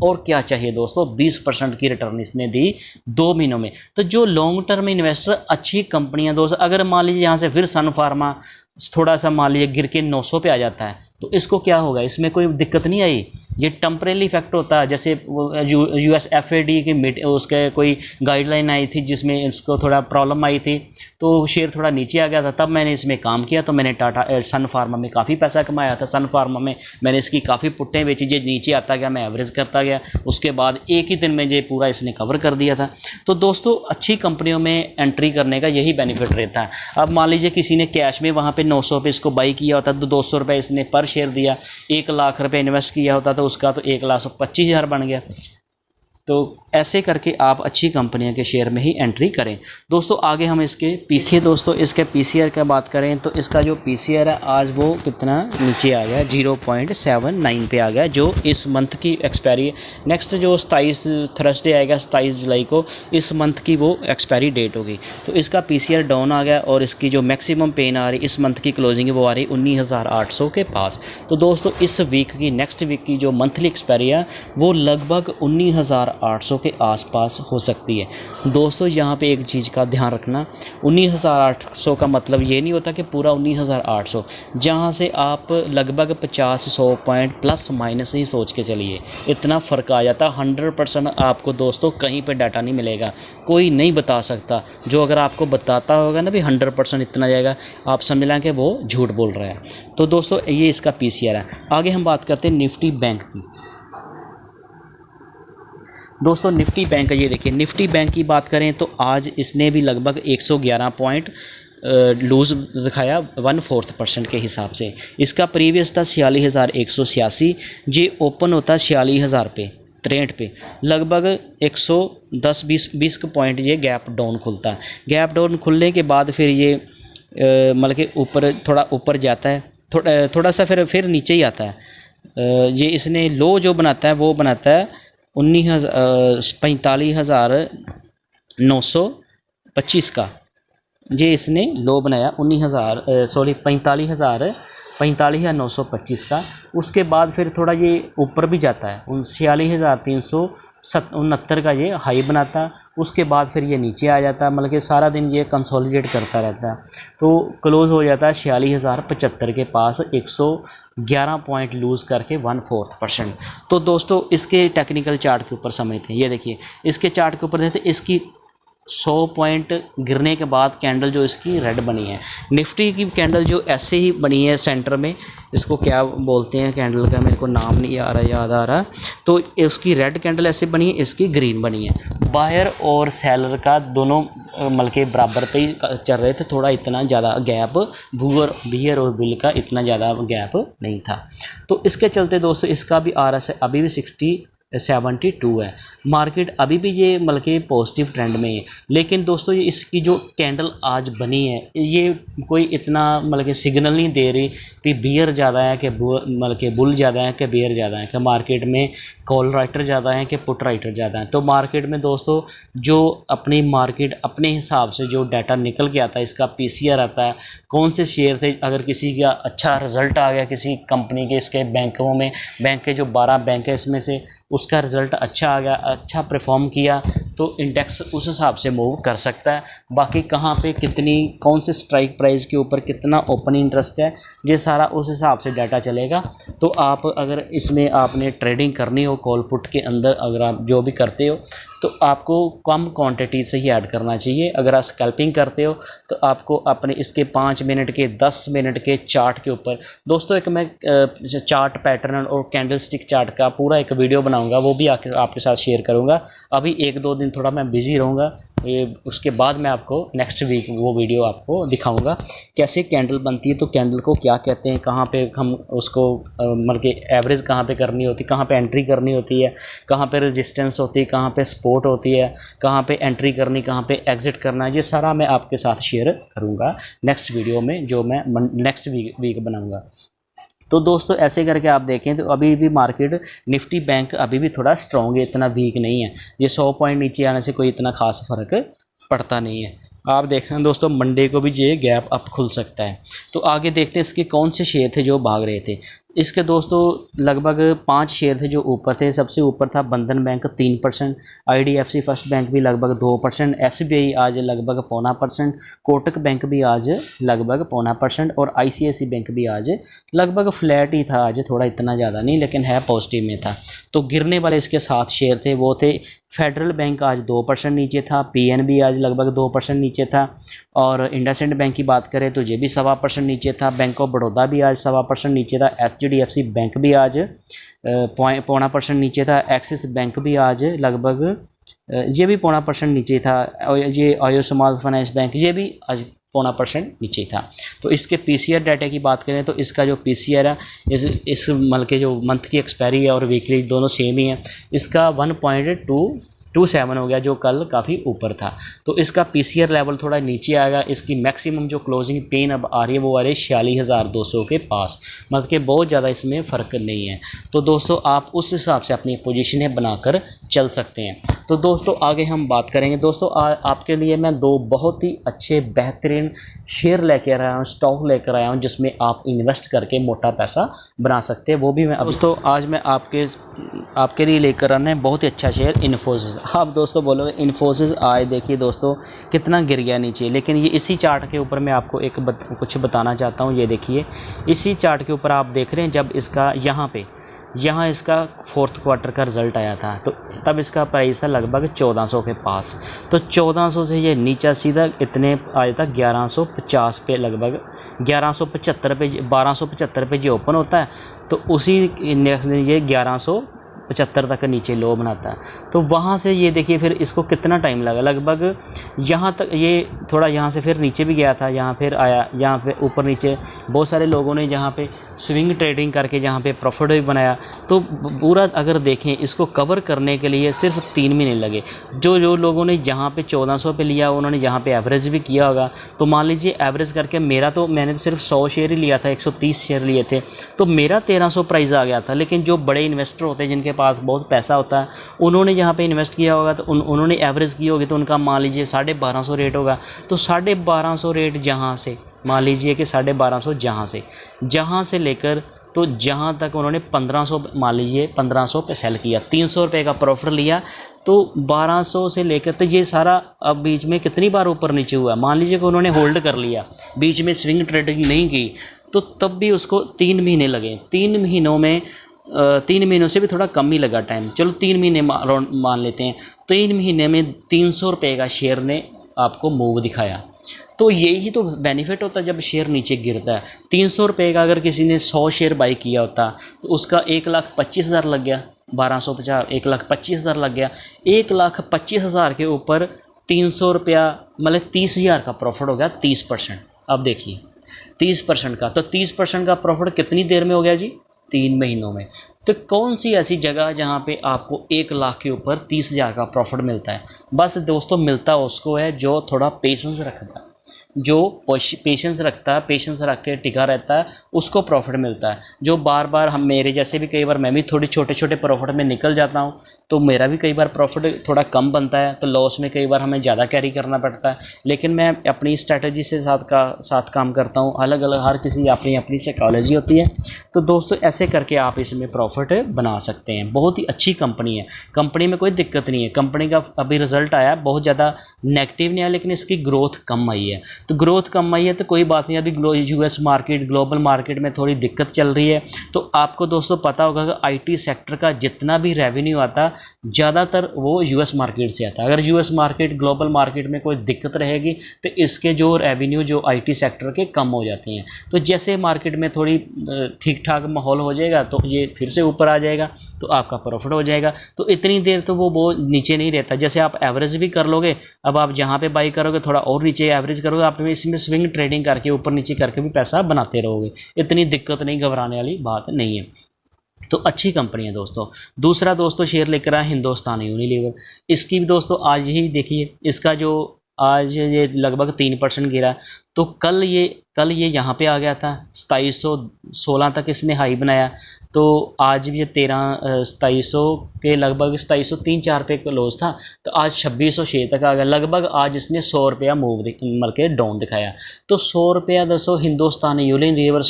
और क्या चाहिए दोस्तों, 20% की रिटर्न इसने दी 2 महीनों में। तो जो लॉन्ग टर्म इन्वेस्टर, अच्छी कंपनियां दोस्तों, अगर मान लीजिए यहाँ से फिर सन फार्मा थोड़ा सा मान लीजिए गिर के 900 पे आ जाता है तो इसको क्या होगा, इसमें कोई दिक्कत नहीं आई, ये टेम्परेरी इफेक्ट होता है। जैसे US FAD की उसके कोई गाइडलाइन आई थी जिसमें इसको थोड़ा प्रॉब्लम आई थी तो शेयर थोड़ा नीचे आ गया था, तब मैंने इसमें काम किया, तो मैंने सन फार्मा में काफ़ी पैसा कमाया था। सन फार्मा में मैंने इसकी काफ़ी पुट्टें बेची, जो नीचे आता गया मैं एवरेज करता गया, उसके बाद एक ही दिन में ये पूरा इसने कवर कर दिया था। तो दोस्तों अच्छी कंपनियों में एंट्री करने का यही बेनिफिट रहता है। अब मान लीजिए किसी ने कैश में वहाँ पे 900 पे इसको बाई किया होता तो 200 रुपये इसने पर शेयर दिया, 1 लाख रुपये इन्वेस्ट किया होता तो उसका तो 1,25,000 बन गया। तो ऐसे करके आप अच्छी कंपनियों के शेयर में ही एंट्री करें। दोस्तों आगे हम इसके PCR का बात करें तो इसका जो PCR है आज वो कितना नीचे आ गया, 0.79 पे आ गया, जो इस मंथ की एक्सपायरी है। नेक्स्ट जो 27 थर्सडे आएगा 27 जुलाई को, इस मंथ की वो एक्सपायरी डेट होगी, तो इसका PCR डाउन आ गया और इसकी जो मैक्सिमम पेन आ रही इस मंथ की क्लोजिंग है वो आ रही 19,800 के पास। तो दोस्तों इस वीक की, नेक्स्ट वीक की जो मंथली एक्सपायरी है वो लगभग 19,800 के आसपास हो सकती है। दोस्तों यहाँ पे एक चीज़ का ध्यान रखना, 19,800 का मतलब ये नहीं होता कि पूरा 19,800, जहाँ से आप लगभग 50-100 पॉइंट प्लस माइनस ही सोच के चलिए, इतना फ़र्क आ जाता। 100% आपको दोस्तों कहीं पे डाटा नहीं मिलेगा, कोई नहीं बता सकता। जो अगर आपको बताता होगा ना भी 100% इतना जाएगा, आप समझ लें कि वो झूठ बोल रहा है। तो दोस्तों ये इसका PCR है। आगे हम बात करते हैं निफ्टी बैंक की। दोस्तों निफ्टी बैंक, ये देखिए निफ्टी बैंक की बात करें तो आज इसने भी लगभग 111 पॉइंट लूज़ दिखाया 1/4% के हिसाब से। इसका प्रीवियस था 46,186, ये ओपन होता है 46,000 पे 63 पे, लगभग 110-20 पॉइंट ये गैप डाउन खुलता है। गैप डाउन खुलने के बाद फिर ये मतलब कि ऊपर थोड़ा ऊपर जाता है, थोड़ा सा फिर नीचे ही आता है। ये इसने लो जो बनाता है वो बनाता है 45,925 का, ये इसने लो बनाया 45,925 का। उसके बाद फिर थोड़ा ये ऊपर भी जाता है 46,369 का ये हाई बनाता है। उसके बाद फिर ये नीचे आ जाता है, मतलब कि सारा दिन ये कंसोलिडेट करता रहता है, तो क्लोज़ हो जाता है 46,075 के पास, 111 पॉइंट लूज़ करके 1/4%। तो दोस्तों इसके टेक्निकल चार्ट के ऊपर समझते हैं। ये देखिए इसके चार्ट के ऊपर देखते इसकी 100 पॉइंट गिरने के बाद कैंडल जो इसकी रेड बनी है। निफ्टी की कैंडल जो ऐसे ही बनी है सेंटर में, इसको क्या बोलते हैं कैंडल का मेरे को नाम नहीं याद आ रहा, तो उसकी रेड कैंडल ऐसे बनी है, इसकी ग्रीन बनी है। बायर और सेलर का दोनों मतलब के बराबर पे ही चल रहे थे, थोड़ा इतना ज़्यादा गैप बियर और बिल का इतना ज़्यादा गैप नहीं था। तो इसके चलते दोस्तों इसका भी RSI अभी भी 72 है। मार्केट अभी भी ये मतलब कि पॉजिटिव ट्रेंड में है, लेकिन दोस्तों ये इसकी जो कैंडल आज बनी है ये कोई इतना मतलब कि सिग्नल नहीं दे रही कि बियर ज़्यादा है कि मतलब कि बुल ज़्यादा है कि बियर ज़्यादा है, कि मार्केट में कॉल राइटर ज़्यादा है कि पुट राइटर ज़्यादा है। तो मार्केट में दोस्तों जो अपनी मार्केट अपने हिसाब से जो डाटा निकल के आता है, इसका PCR आता है, कौन से शेयर थे, अगर किसी का अच्छा रिजल्ट आ गया किसी कंपनी के, इसके बैंकों में, बैंक के जो 12 बैंक है इसमें से उसका रिज़ल्ट अच्छा आ गया, अच्छा परफॉर्म किया, तो इंडेक्स उस हिसाब से मूव कर सकता है। बाकी कहाँ पे कितनी कौन से स्ट्राइक प्राइस के ऊपर कितना ओपन इंटरेस्ट है, ये सारा उस हिसाब से डाटा चलेगा। तो आप अगर इसमें आपने ट्रेडिंग करनी हो कॉल पुट के अंदर, अगर आप जो भी करते हो तो आपको कम क्वांटिटी से ही ऐड करना चाहिए। अगर आप स्कैल्पिंग करते हो तो आपको अपने इसके 5 मिनट के 10 मिनट के चार्ट के ऊपर दोस्तों एक मैं चार्ट पैटर्न और कैंडल स्टिक चार्ट का पूरा एक वीडियो बनाऊंगा, वो भी आपके साथ शेयर करूंगा। अभी 1-2 दिन थोड़ा मैं बिजी रहूँगा, उसके बाद मैं आपको नेक्स्ट वीक वो वीडियो आपको दिखाऊंगा कैसे कैंडल बनती है, तो कैंडल को क्या कहते हैं, कहाँ पे हम उसको मतलब कि एवरेज कहाँ पे करनी होती है, कहाँ पे एंट्री करनी होती है, कहाँ पे रेजिस्टेंस होती है, कहाँ पे सपोर्ट होती है, कहाँ पे एंट्री करनी, कहाँ पे एग्जिट करना है, ये सारा मैं आपके साथ शेयर करूँगा नेक्स्ट वीडियो में, जो मैं नेक्स्ट वीक बनाऊँगा। तो दोस्तों ऐसे करके आप देखें तो अभी भी मार्केट निफ्टी बैंक अभी भी थोड़ा स्ट्रॉन्ग है, इतना वीक नहीं है। ये 100 पॉइंट नीचे आने से कोई इतना खास फर्क पड़ता नहीं है। आप देख रहे हैं दोस्तों मंडे को भी ये गैप अप खुल सकता है। तो आगे देखते हैं इसके कौन से शेयर थे जो भाग रहे थे। इसके दोस्तों लगभग 5 शेयर थे जो ऊपर थे। सबसे ऊपर था बंधन बैंक 3%, IDFC फर्स्ट बैंक भी लगभग 2%, SBI आज लगभग 0.25%, कोटक बैंक भी आज लगभग 0.25% और ICICI बैंक भी आज लगभग फ्लैट ही था, आज थोड़ा इतना ज़्यादा नहीं लेकिन है पॉजिटिव में था। तो गिरने वाले इसके 7 शेयर थे, वो थे फेडरल बैंक आज 2% नीचे था, PNB आज लगभग 2% नीचे था, और इंडसइंड बैंक की बात करें तो ये भी 1.25% नीचे था, बैंक ऑफ बड़ौदा भी आज 1.25% नीचे था, HDFC बैंक भी आज 0.25% नीचे था, एक्सिस बैंक भी आज लगभग ये भी 0.25% नीचे था, और ये आयो स्मॉल फाइनेंस बैंक ये भी आज 0.25% नीचे था। तो इसके PCR डाटा की बात करें तो इसका जो PCR है इस मतलब के जो मंथ की एक्सपायरी है और वीकली दोनों सेम ही है, इसका 1.227 हो गया जो कल काफ़ी ऊपर था। तो इसका PCR लेवल थोड़ा नीचे आएगा। इसकी मैक्सिमम जो क्लोजिंग पेन अब आ रही है वो आ रही है 46,200 के पास, मतलब कि बहुत ज़्यादा इसमें फ़र्क नहीं है। तो दोस्तों आप उस हिसाब से अपनी पोजीशनें बनाकर चल सकते हैं। तो दोस्तों आगे हम बात करेंगे। दोस्तों आपके लिए मैं 2 बहुत ही अच्छे बेहतरीन शेयर लेकर आया हूँ, स्टॉक लेकर आया हूँ जिसमें आप इन्वेस्ट करके मोटा पैसा बना सकते हैं, वो भी मैं दोस्तों आज मैं आपके लिए लेकर आना है बहुत ही अच्छा शेयर इन्फोसिस। आप दोस्तों बोलोगे इन्फोसिस आज देखिए दोस्तों कितना गिर गया नीचे, लेकिन ये इसी चार्ट के ऊपर मैं आपको कुछ बताना चाहता हूँ। ये देखिए इसी चार्ट के ऊपर आप देख रहे हैं जब इसका यहाँ इसका 4th क्वार्टर का रिज़ल्ट आया था तो तब इसका प्राइस था लगभग 1400 के पास। तो 1400 से ये नीचा सीधा इतने आया था 1150 पे, लगभग 1175 पे, 1275 पे ये ओपन होता है। तो उसी नेक्स्ट दिन ये 1100 75 तक नीचे लो बनाता है। तो वहाँ से ये देखिए फिर इसको कितना टाइम लगा, लगभग यहाँ तक, ये थोड़ा यहाँ से फिर नीचे भी गया था, यहाँ फिर आया, यहाँ पे ऊपर नीचे बहुत सारे लोगों ने जहाँ पे स्विंग ट्रेडिंग करके जहाँ पे प्रॉफिट भी बनाया। तो पूरा अगर देखें इसको कवर करने के लिए सिर्फ 3 महीने लगे। जो लोगों ने जहाँ पे 1400 पे लिया उन्होंने जहाँ पे एवरेज भी किया होगा, तो मान लीजिए एवरेज करके मेरा तो मैंने तो सिर्फ 100 शेयर ही लिया था, 130 शेयर लिए थे, तो मेरा 1300 प्राइस आ गया था। लेकिन जो बड़े इन्वेस्टर होते हैं जिनके पास बहुत पैसा होता है, उन्होंने यहाँ पे इन्वेस्ट किया होगा तो उन्होंने एवरेज की होगी, तो उनका मान लीजिए 1250 रेट होगा। तो 1250 रेट जहाँ से, मान लीजिए कि 1250 जहाँ से लेकर तो जहाँ तक उन्होंने 1500, मान लीजिए 1500 पे सेल किया, 300 रुपये का प्रॉफिट लिया, तो 1200 से लेकर तो ये सारा अब बीच में कितनी बार ऊपर नीचे हुआ। मान लीजिए कि उन्होंने होल्ड कर लिया, बीच में स्विंग ट्रेडिंग नहीं की, तो तब भी उसको 3 महीने लगे। 3 महीनों में 3 महीनों से भी थोड़ा कम ही लगा टाइम, चलो 3 महीने मान लेते हैं। 3 महीने में 300 रुपये का शेयर ने आपको मूव दिखाया। तो यही तो बेनिफिट होता है जब शेयर नीचे गिरता है। 300 रुपये का अगर किसी ने 100 शेयर बाई किया होता तो उसका 1,25,000 लग गया, 1250 1,25,000 लग गया। 1,25,000 के ऊपर 300 रुपया मतलब 30,000 का प्रॉफिट हो गया, 30%। अब देखिए 30% का, तो 30% का प्रॉफिट कितनी देर में हो गया जी? 3 महीनों में। तो कौन सी ऐसी जगह जहाँ पे आपको 1 लाख के ऊपर 30,000 का प्रॉफिट मिलता है? बस दोस्तों मिलता उसको है जो थोड़ा पेशेंस रखता है, जो पेशेंस रखता है, पेशेंस रख के टिका रहता है, उसको प्रॉफिट मिलता है। जो बार बार, हम मेरे जैसे भी कई बार मैं भी थोड़ी छोटे प्रॉफिट में निकल जाता हूँ, तो मेरा भी कई बार प्रॉफिट थोड़ा कम बनता है, तो लॉस में कई बार हमें ज़्यादा कैरी करना पड़ता है। लेकिन मैं अपनी स्ट्रैटेजी से साथ काम करता हूँ। अलग अलग हर किसी अपनी अपनी साइकोलॉजी होती है। तो दोस्तों ऐसे करके आप इसमें प्रॉफिट बना सकते हैं। बहुत ही अच्छी कंपनी है, कंपनी में कोई दिक्कत नहीं है। कंपनी का अभी रिज़ल्ट आया, बहुत ज़्यादा नेगेटिव नहीं आया, लेकिन इसकी ग्रोथ कम आई है। तो ग्रोथ कम आई है तो कोई बात नहीं। अभी यूएस मार्केट, ग्लोबल मार्केट में थोड़ी दिक्कत चल रही है। तो आपको दोस्तों पता होगा कि आईटी सेक्टर का जितना भी रेवेन्यू आता ज़्यादातर वो यूएस मार्केट से आता है। अगर यूएस मार्केट, ग्लोबल मार्केट में कोई दिक्कत रहेगी तो इसके जो रेवेन्यू जो आईटी सेक्टर के कम हो जाते हैं। तो जैसे मार्केट में थोड़ी ठीक ठाक माहौल हो जाएगा तो ये फिर से ऊपर आ जाएगा, तो आपका प्रॉफिट हो जाएगा। तो इतनी देर तो वो नीचे नहीं रहता। जैसे आप एवरेज भी कर लोगे, अब आप जहाँ पे बाई करोगे थोड़ा और नीचे एवरेज करोगे, आप इसमें स्विंग ट्रेडिंग करके ऊपर नीचे करके भी पैसा बनाते रहोगे। इतनी दिक्कत नहीं, घबराने वाली बात नहीं है। तो अच्छी कंपनी है दोस्तों। दूसरा दोस्तों शेयर लेकर आए हिंदुस्तान यूनिलीवर। इसकी भी दोस्तों आज ही देखिए, इसका जो आज ये लगभग 3% गिरा। तो कल ये यहाँ पे आ गया था, 2716 तक इसने हाई बनाया। तो आज भी ये 2700 के लगभग 2703-4 पे क्लोज था, तो आज 2606 तक आ गया। लगभग आज इसने 100 रुपया मूव मल के डाउन दिखाया। तो 100 रुपया दोस्तों हिंदुस्तान यूनिलीवर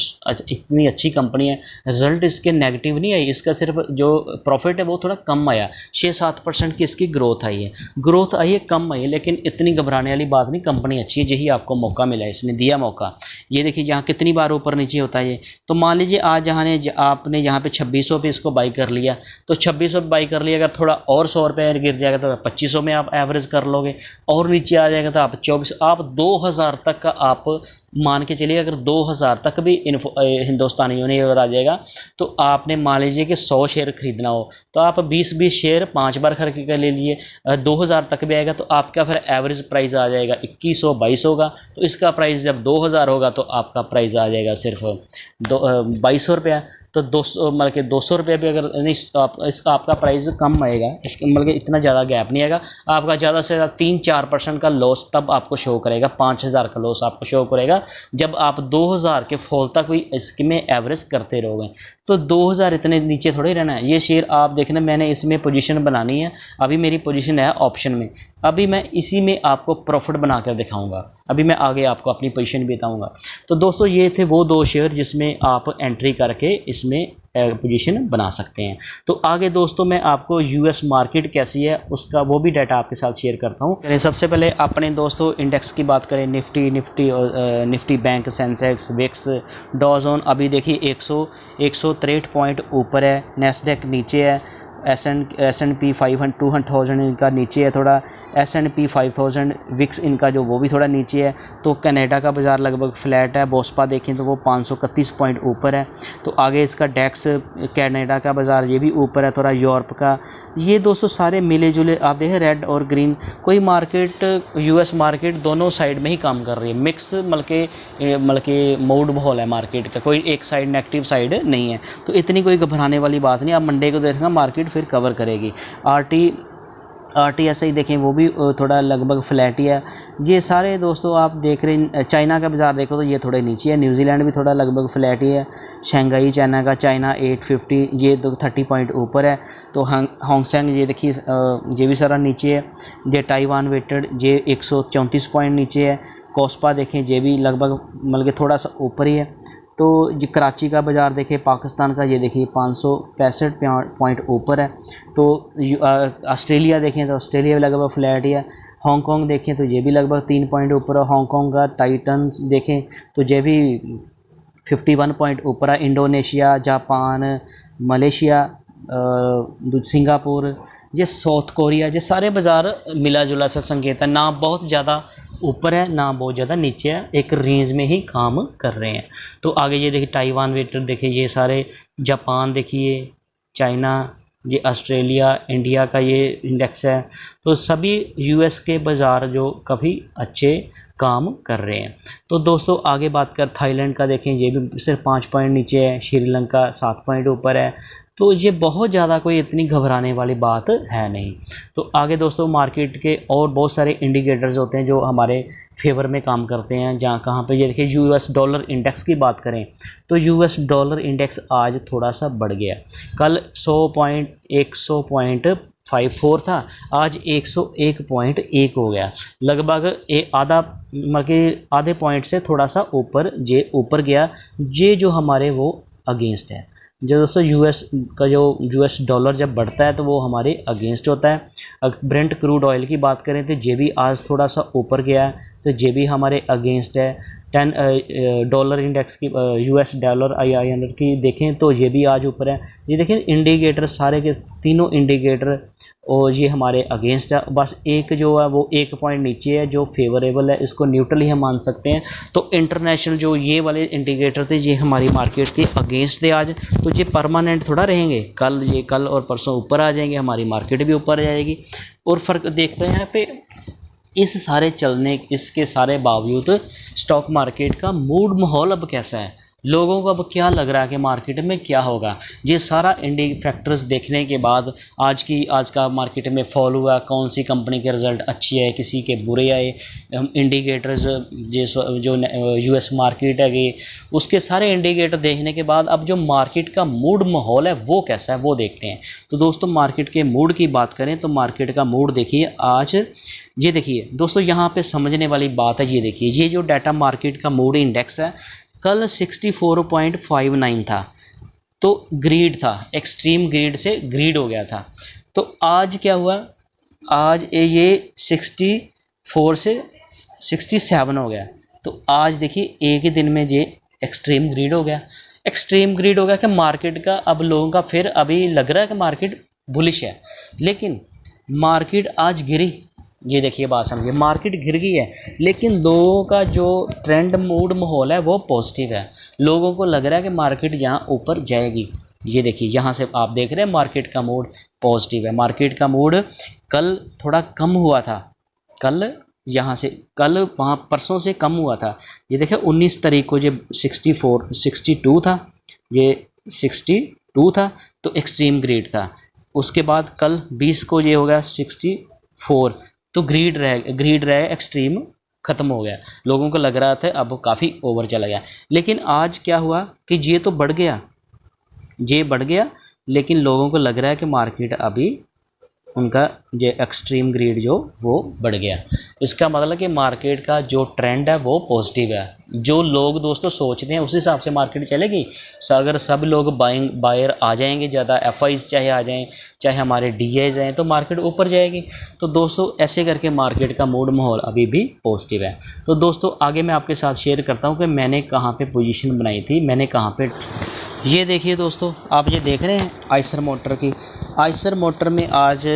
इतनी अच्छी कंपनी है। रिजल्ट इसके नेगेटिव नहीं आई, इसका सिर्फ जो प्रॉफिट है वो थोड़ा कम आया। 6-7% की इसकी ग्रोथ आई है, कम आई है, लेकिन इतनी घबराने वाली बात नहीं। कंपनी अच्छी है, यही आपको मौका मिला है, इसने दिया मौका। ये देखिए यहाँ कितनी बार ऊपर नीचे होता है ये। तो मान लीजिए आज आपने यहाँ पे 2600 पे इसको बाई कर लिया, तो 2600 पे बाई कर लिया। अगर थोड़ा और 100 रुपये गिर जाएगा तो 2500 में आप एवरेज कर लोगे, और नीचे आ जाएगा तो आप 24, आप 2000 तक का आप मान के चलिए। अगर 2000 तक भी हिंदुस्तान यूनिलीवर आ जाएगा, तो आपने मान लीजिए कि 100 शेयर खरीदना हो तो आप 20 शेयर 5 बार खरीद कर ले लिए। 2000 तक भी आएगा तो आपका फिर एवरेज प्राइस आ जाएगा 2100-2200 का। तो इसका प्राइस जब 2000 होगा तो आपका प्राइस आ जाएगा सिर्फ 2200 रुपया। तो 200 मतलब कि 200 रुपये भी अगर नहीं, आपका प्राइस कम आएगा, इसका मतलब इतना ज़्यादा गैप नहीं आएगा। आपका ज़्यादा से ज़्यादा 3-4% का लॉस तब आपको शो करेगा, 5000 का लॉस आपको शो करेगा जब आप 2000 के फॉल तक भी इसमें एवरेज करते रहोगे। तो 2000 इतने नीचे थोड़े रहना है। ये शेयर आप देखना, मैंने इसमें पोजीशन बनानी है। अभी मेरी पोजीशन है ऑप्शन में, अभी मैं इसी में आपको प्रॉफिट बना कर दिखाऊंगा। अभी मैं आगे आपको अपनी पोजीशन भी बताऊंगा। तो दोस्तों ये थे वो 2 शेयर जिसमें आप एंट्री करके इसमें पोजीशन बना सकते हैं। तो आगे दोस्तों मैं आपको यूएस मार्केट कैसी है उसका वो भी डाटा आपके साथ शेयर करता हूँ। सबसे पहले अपने दोस्तों इंडेक्स की बात करें, निफ्टी बैंक, सेंसेक्स, विक्स, डॉ जोन। अभी देखिए 163 पॉइंट ऊपर है, नेस्डेक नीचे है, S&P 500 इनका नीचे है थोड़ा, S&P 5000 विक्स इनका जो वो भी थोड़ा नीचे है। तो कनाडा का बाज़ार लगभग फ्लैट है। बोस्पा देखें तो वो 531 पॉइंट ऊपर है। तो आगे इसका डेक्स कनाडा का बाज़ार ये भी ऊपर है थोड़ा। यूरोप का ये दोस्तों सारे मिले जुले आप देखें, रेड और ग्रीन। कोई मार्केट US मार्केट दोनों साइड में ही काम कर रही है, मिक्स के मूड माहौल है मार्केट का, कोई एक साइड नेगेटिव साइड नहीं है। तो इतनी कोई घबराने वाली बात नहीं। आप मंडे को देखना मार्केट फिर कवर करेगी। RTSI देखें वो भी थोड़ा लगभग फ्लैट ही है। ये सारे दोस्तों आप देख रहे हैं। चाइना का बाज़ार देखो तो ये थोड़े नीचे है। न्यूजीलैंड भी थोड़ा लगभग फ्लैट ही है। शंघाई चाइना का, चाइना 850 ये तो 30 पॉइंट ऊपर है। तो हांगसेंग ये देखिए ये भी सारा नीचे है। ये ताइवान वेटेड ये 134 पॉइंट नीचे है। कोस्पा देखें ये भी लगभग थोड़ा सा ऊपर ही है। तो ये कराची का बाज़ार देखें पाकिस्तान का, ये देखिए 565 पॉइंट ऊपर है। तो ऑस्ट्रेलिया देखें तो ऑस्ट्रेलिया भी लगभग फ्लैट ही है। हांगकांग देखें तो ये भी लगभग 3 पॉइंट ऊपर है। हांगकांग का टाइटन्स देखें तो ये भी 51 पॉइंट ऊपर है। इंडोनेशिया, जापान, मलेशिया, सिंगापुर, ये साउथ कोरिया, ये सारे बाज़ार मिला जुला सा संकेत है। ना बहुत ज़्यादा ऊपर है ना बहुत ज़्यादा नीचे है, एक रेंज में ही काम कर रहे हैं। तो आगे ये देखिए ताइवान वेटर देखिए, ये सारे जापान देखिए, चाइना, ये ऑस्ट्रेलिया, इंडिया का ये इंडेक्स है। तो सभी US के बाज़ार जो काफ़ी अच्छे काम कर रहे हैं। तो दोस्तों आगे बात कर थाईलैंड का देखें, ये भी सिर्फ 5 पॉइंट नीचे है। श्रीलंका 7 पॉइंट ऊपर है। तो ये बहुत ज़्यादा कोई इतनी घबराने वाली बात है नहीं। तो आगे दोस्तों मार्केट के और बहुत सारे इंडिकेटर्स होते हैं जो हमारे फेवर में काम करते हैं। जहाँ कहाँ पे ये देखिए US डॉलर इंडेक्स की बात करें तो US डॉलर इंडेक्स आज थोड़ा सा बढ़ गया। कल 100.54 था, आज 101.1 हो गया। लगभग आधे पॉइंट से थोड़ा सा ऊपर गया। ये जो हमारे वो अगेंस्ट है। जो दोस्तों US डॉलर जब बढ़ता है तो वो हमारे अगेंस्ट होता है। अगर ब्रेंट क्रूड ऑयल की बात करें तो ये भी आज थोड़ा सा ऊपर गया है, तो ये भी हमारे अगेंस्ट है। 10 डॉलर इंडेक्स की US डॉलर INR की देखें तो ये भी आज ऊपर है। ये देखें इंडिकेटर सारे के तीनों इंडिकेटर और ये हमारे अगेंस्ट है। बस एक जो है वो 1 पॉइंट नीचे है जो फेवरेबल है, इसको न्यूट्रल ही हम मान सकते हैं। तो इंटरनेशनल जो ये वाले इंडिकेटर थे ये हमारी मार्केट के अगेंस्ट थे आज। तो ये परमानेंट थोड़ा रहेंगे, कल और परसों ऊपर आ जाएंगे, हमारी मार्केट भी ऊपर आ जाएगी। और फ़र्क देखते हैं यहाँ पे इसके सारे बावजूद स्टॉक मार्केट का मूड माहौल अब कैसा है, लोगों को अब क्या लग रहा है कि मार्केट में क्या होगा। ये सारा फैक्टर्स देखने के बाद आज का मार्केट में फॉल हुआ। कौन सी कंपनी के रिज़ल्ट अच्छी है, किसी के बुरे आए, हम इंडिकेटर्स जो US मार्केट है गई, उसके सारे इंडिकेटर देखने के बाद अब जो मार्केट का मूड माहौल है वो कैसा है वो देखते हैं। तो दोस्तों मार्केट के मूड की बात करें तो मार्केट का मूड देखिए आज, ये देखिए दोस्तों यहाँ पे समझने वाली बात है। ये देखिए ये जो डाटा मार्केट का मूड इंडेक्स है कल 64.59 था, तो ग्रीड था, एक्सट्रीम ग्रीड से ग्रीड हो गया था। तो आज क्या हुआ, आज ये 64 से 67 हो गया। तो आज देखिए एक ही दिन में ये एक्सट्रीम ग्रीड हो गया। एक्सट्रीम ग्रीड हो गया कि मार्केट का अब लोगों का फिर अभी लग रहा है कि मार्केट बुलिश है, लेकिन मार्केट आज गिरी। ये देखिए बात समझिए, मार्केट गिर गई है लेकिन लोगों का जो ट्रेंड मूड माहौल है वो पॉजिटिव है। लोगों को लग रहा है कि मार्केट यहाँ ऊपर जाएगी। ये देखिए यहाँ से आप देख रहे हैं मार्केट का मूड पॉजिटिव है। मार्केट का मूड कल थोड़ा कम हुआ था, कल वहाँ परसों से कम हुआ था। ये देखिए 19 तारीख को ये 62 था, ये 62 था तो एक्सट्रीम ग्रीड था। उसके बाद कल 20 को ये हो गया 64, तो ग्रीड रहे एक्सट्रीम ख़त्म हो गया। लोगों को लग रहा था अब काफ़ी ओवर चला गया, लेकिन आज क्या हुआ कि ये तो बढ़ गया, लेकिन लोगों को लग रहा है कि मार्केट अभी उनका ये एक्सट्रीम ग्रीड जो वो बढ़ गया। इसका मतलब कि मार्केट का जो ट्रेंड है वो पॉजिटिव है। जो लोग दोस्तों सोचते हैं उस हिसाब से मार्केट चलेगी। अगर सब लोग बायर आ जाएंगे, ज़्यादा FIs चाहे आ जाएं चाहे हमारे DIs आएँ, तो मार्केट ऊपर जाएगी। तो दोस्तों ऐसे करके मार्केट का मूड माहौल अभी भी पॉजिटिव है। तो दोस्तों आगे मैं आपके साथ शेयर करता हूँ कि मैंने कहाँ पर पोजिशन बनाई थी, मैंने कहाँ पर। ये देखिए दोस्तों, आप ये देख रहे हैं आइसर मोटर की, आइसर मोटर में आज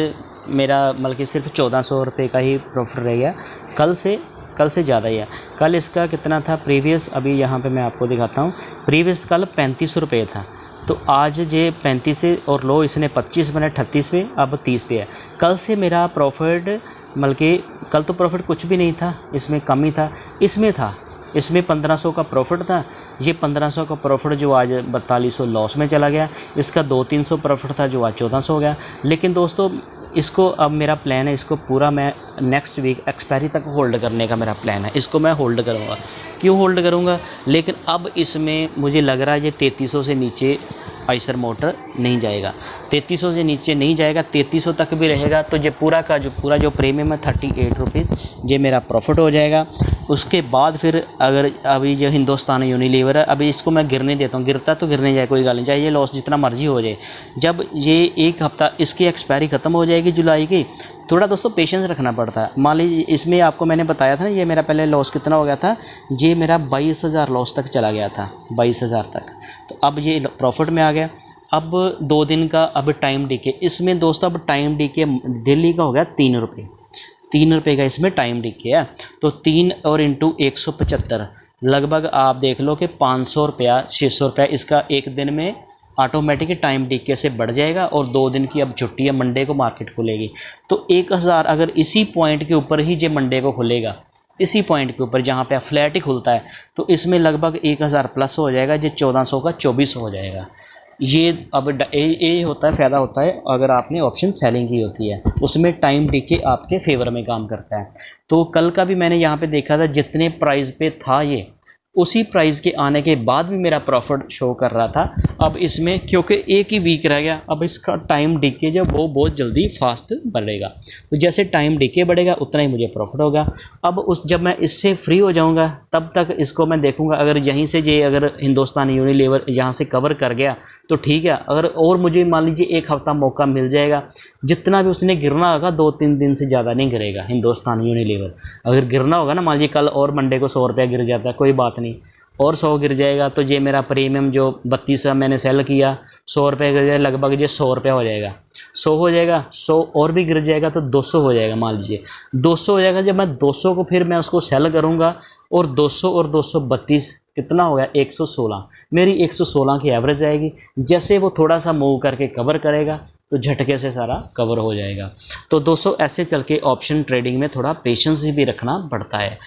मेरा मतलब कि सिर्फ 1400 रुपये का ही प्रॉफिट रह गया। कल से ज़्यादा ही है। कल इसका कितना था प्रीवियस, अभी यहाँ पे मैं आपको दिखाता हूँ। प्रीवियस कल 3500 रुपये था, तो आज ये 35 से और लो इसने 25 बने 38 पे, अब 30 पे है। कल से मेरा प्रॉफिट मतलब कि कल तो प्रॉफिट कुछ भी नहीं था, इसमें कम ही था। इसमें 1500 का प्रॉफिट था। ये 1500 का प्रॉफिट जो आज 4200 लॉस में चला गया। इसका 200-300 प्रॉफिट था जो आज 1400 हो गया। लेकिन दोस्तों इसको अब मेरा प्लान है, इसको पूरा मैं नेक्स्ट वीक एक्सपायरी तक होल्ड करने का मेरा प्लान है। इसको मैं होल्ड करूँगा। क्यों होल्ड करूँगा? लेकिन अब इसमें मुझे लग रहा है ये 3300 से नीचे आइसर मोटर नहीं जाएगा। 3300 से नीचे नहीं जाएगा। 3300 तक भी रहेगा तो ये पूरा जो प्रीमियम है 38 रुपीज़ ये मेरा प्रॉफिट हो जाएगा। उसके बाद फिर अगर अभी जो हिंदुस्तान यूनिलीवर है, अभी इसको मैं गिरने देता हूँ। गिरता तो गिरने जाए, कोई गल नहीं, चाहे ये लॉस जितना मर्जी हो जाए। जब ये एक हफ़्ता इसकी एक्सपायरी ख़त्म हो जाएगी जुलाई की, थोड़ा दोस्तों पेशेंस रखना पड़ता है। मान लीजिए इसमें आपको मैंने बताया था ना, ये मेरा पहले लॉस कितना हो गया था, ये मेरा 22,000 लॉस तक चला गया था, 22,000 तक। तो अब ये प्रॉफिट में आ गया। अब 2 दिन का अब टाइम डीके इसमें दोस्तों, अब टाइम डीके डेली का हो गया 3 रुपये। 3 रुपये का इसमें टाइम डीके है। तो 3 और इंटू 175 लगभग आप देख लो कि 500 रुपया 600 रुपया इसका एक दिन में ऑटोमेटिक टाइम डीके से बढ़ जाएगा। और 2 दिन की अब छुट्टी है, मंडे को मार्केट खुलेगी। तो 1000 अगर इसी पॉइंट के ऊपर ही ये मंडे को खुलेगा, इसी पॉइंट के ऊपर जहाँ पे फ्लैट ही खुलता है, तो इसमें लगभग 1000 प्लस हो जाएगा। ये 1400 का 2400 हो जाएगा। ये अब ये होता है, फ़ायदा होता है अगर आपने ऑप्शन सेलिंग की होती है, उसमें टाइम डीके आपके फेवर में काम करता है। तो कल का भी मैंने यहाँ पे देखा था, जितने प्राइस पे था ये, उसी प्राइस के आने के बाद भी मेरा प्रॉफिट शो कर रहा था। अब इसमें क्योंकि एक ही वीक रह गया, अब इसका टाइम डीके जो वो बहुत जल्दी फास्ट बढ़ेगा। तो जैसे टाइम डीके बढ़ेगा उतना ही मुझे प्रॉफिट होगा। अब जब मैं इससे फ्री हो जाऊंगा तब तक इसको मैं देखूंगा। अगर यहीं से अगर हिंदुस्तान यूनिलीवर यहाँ से कवर कर गया तो ठीक है। अगर और मुझे मान लीजिए एक हफ़्ता मौका मिल जाएगा, जितना भी उसने गिरना होगा 2-3 दिन से ज़्यादा नहीं गिरेगा हिंदुस्तान यूनिलीवर। अगर गिरना होगा ना, मान लीजिए कल और मंडे को 100 रुपया गिर जाता है, कोई बात नहीं, और 100 गिर जाएगा तो ये मेरा प्रीमियम जो 3200 मैंने सेल किया, 100 रुपये गिर जाए, लगभग ये 100 रुपया हो जाएगा। 100 हो जाएगा, 100 और भी गिर जाएगा तो 200 हो जाएगा। मान लीजिए 200 हो जाएगा। जब मैं 200 को फिर मैं उसको सेल करूँगा, और 200 और 232 कितना हो गया, 116। मेरी 116 की एवरेज आएगी। जैसे वो थोड़ा सा मूव करके कवर करेगा तो झटके से सारा कवर हो जाएगा। तो दोस्तों ऐसे चल के ऑप्शन ट्रेडिंग में थोड़ा पेशेंस भी रखना पड़ता है।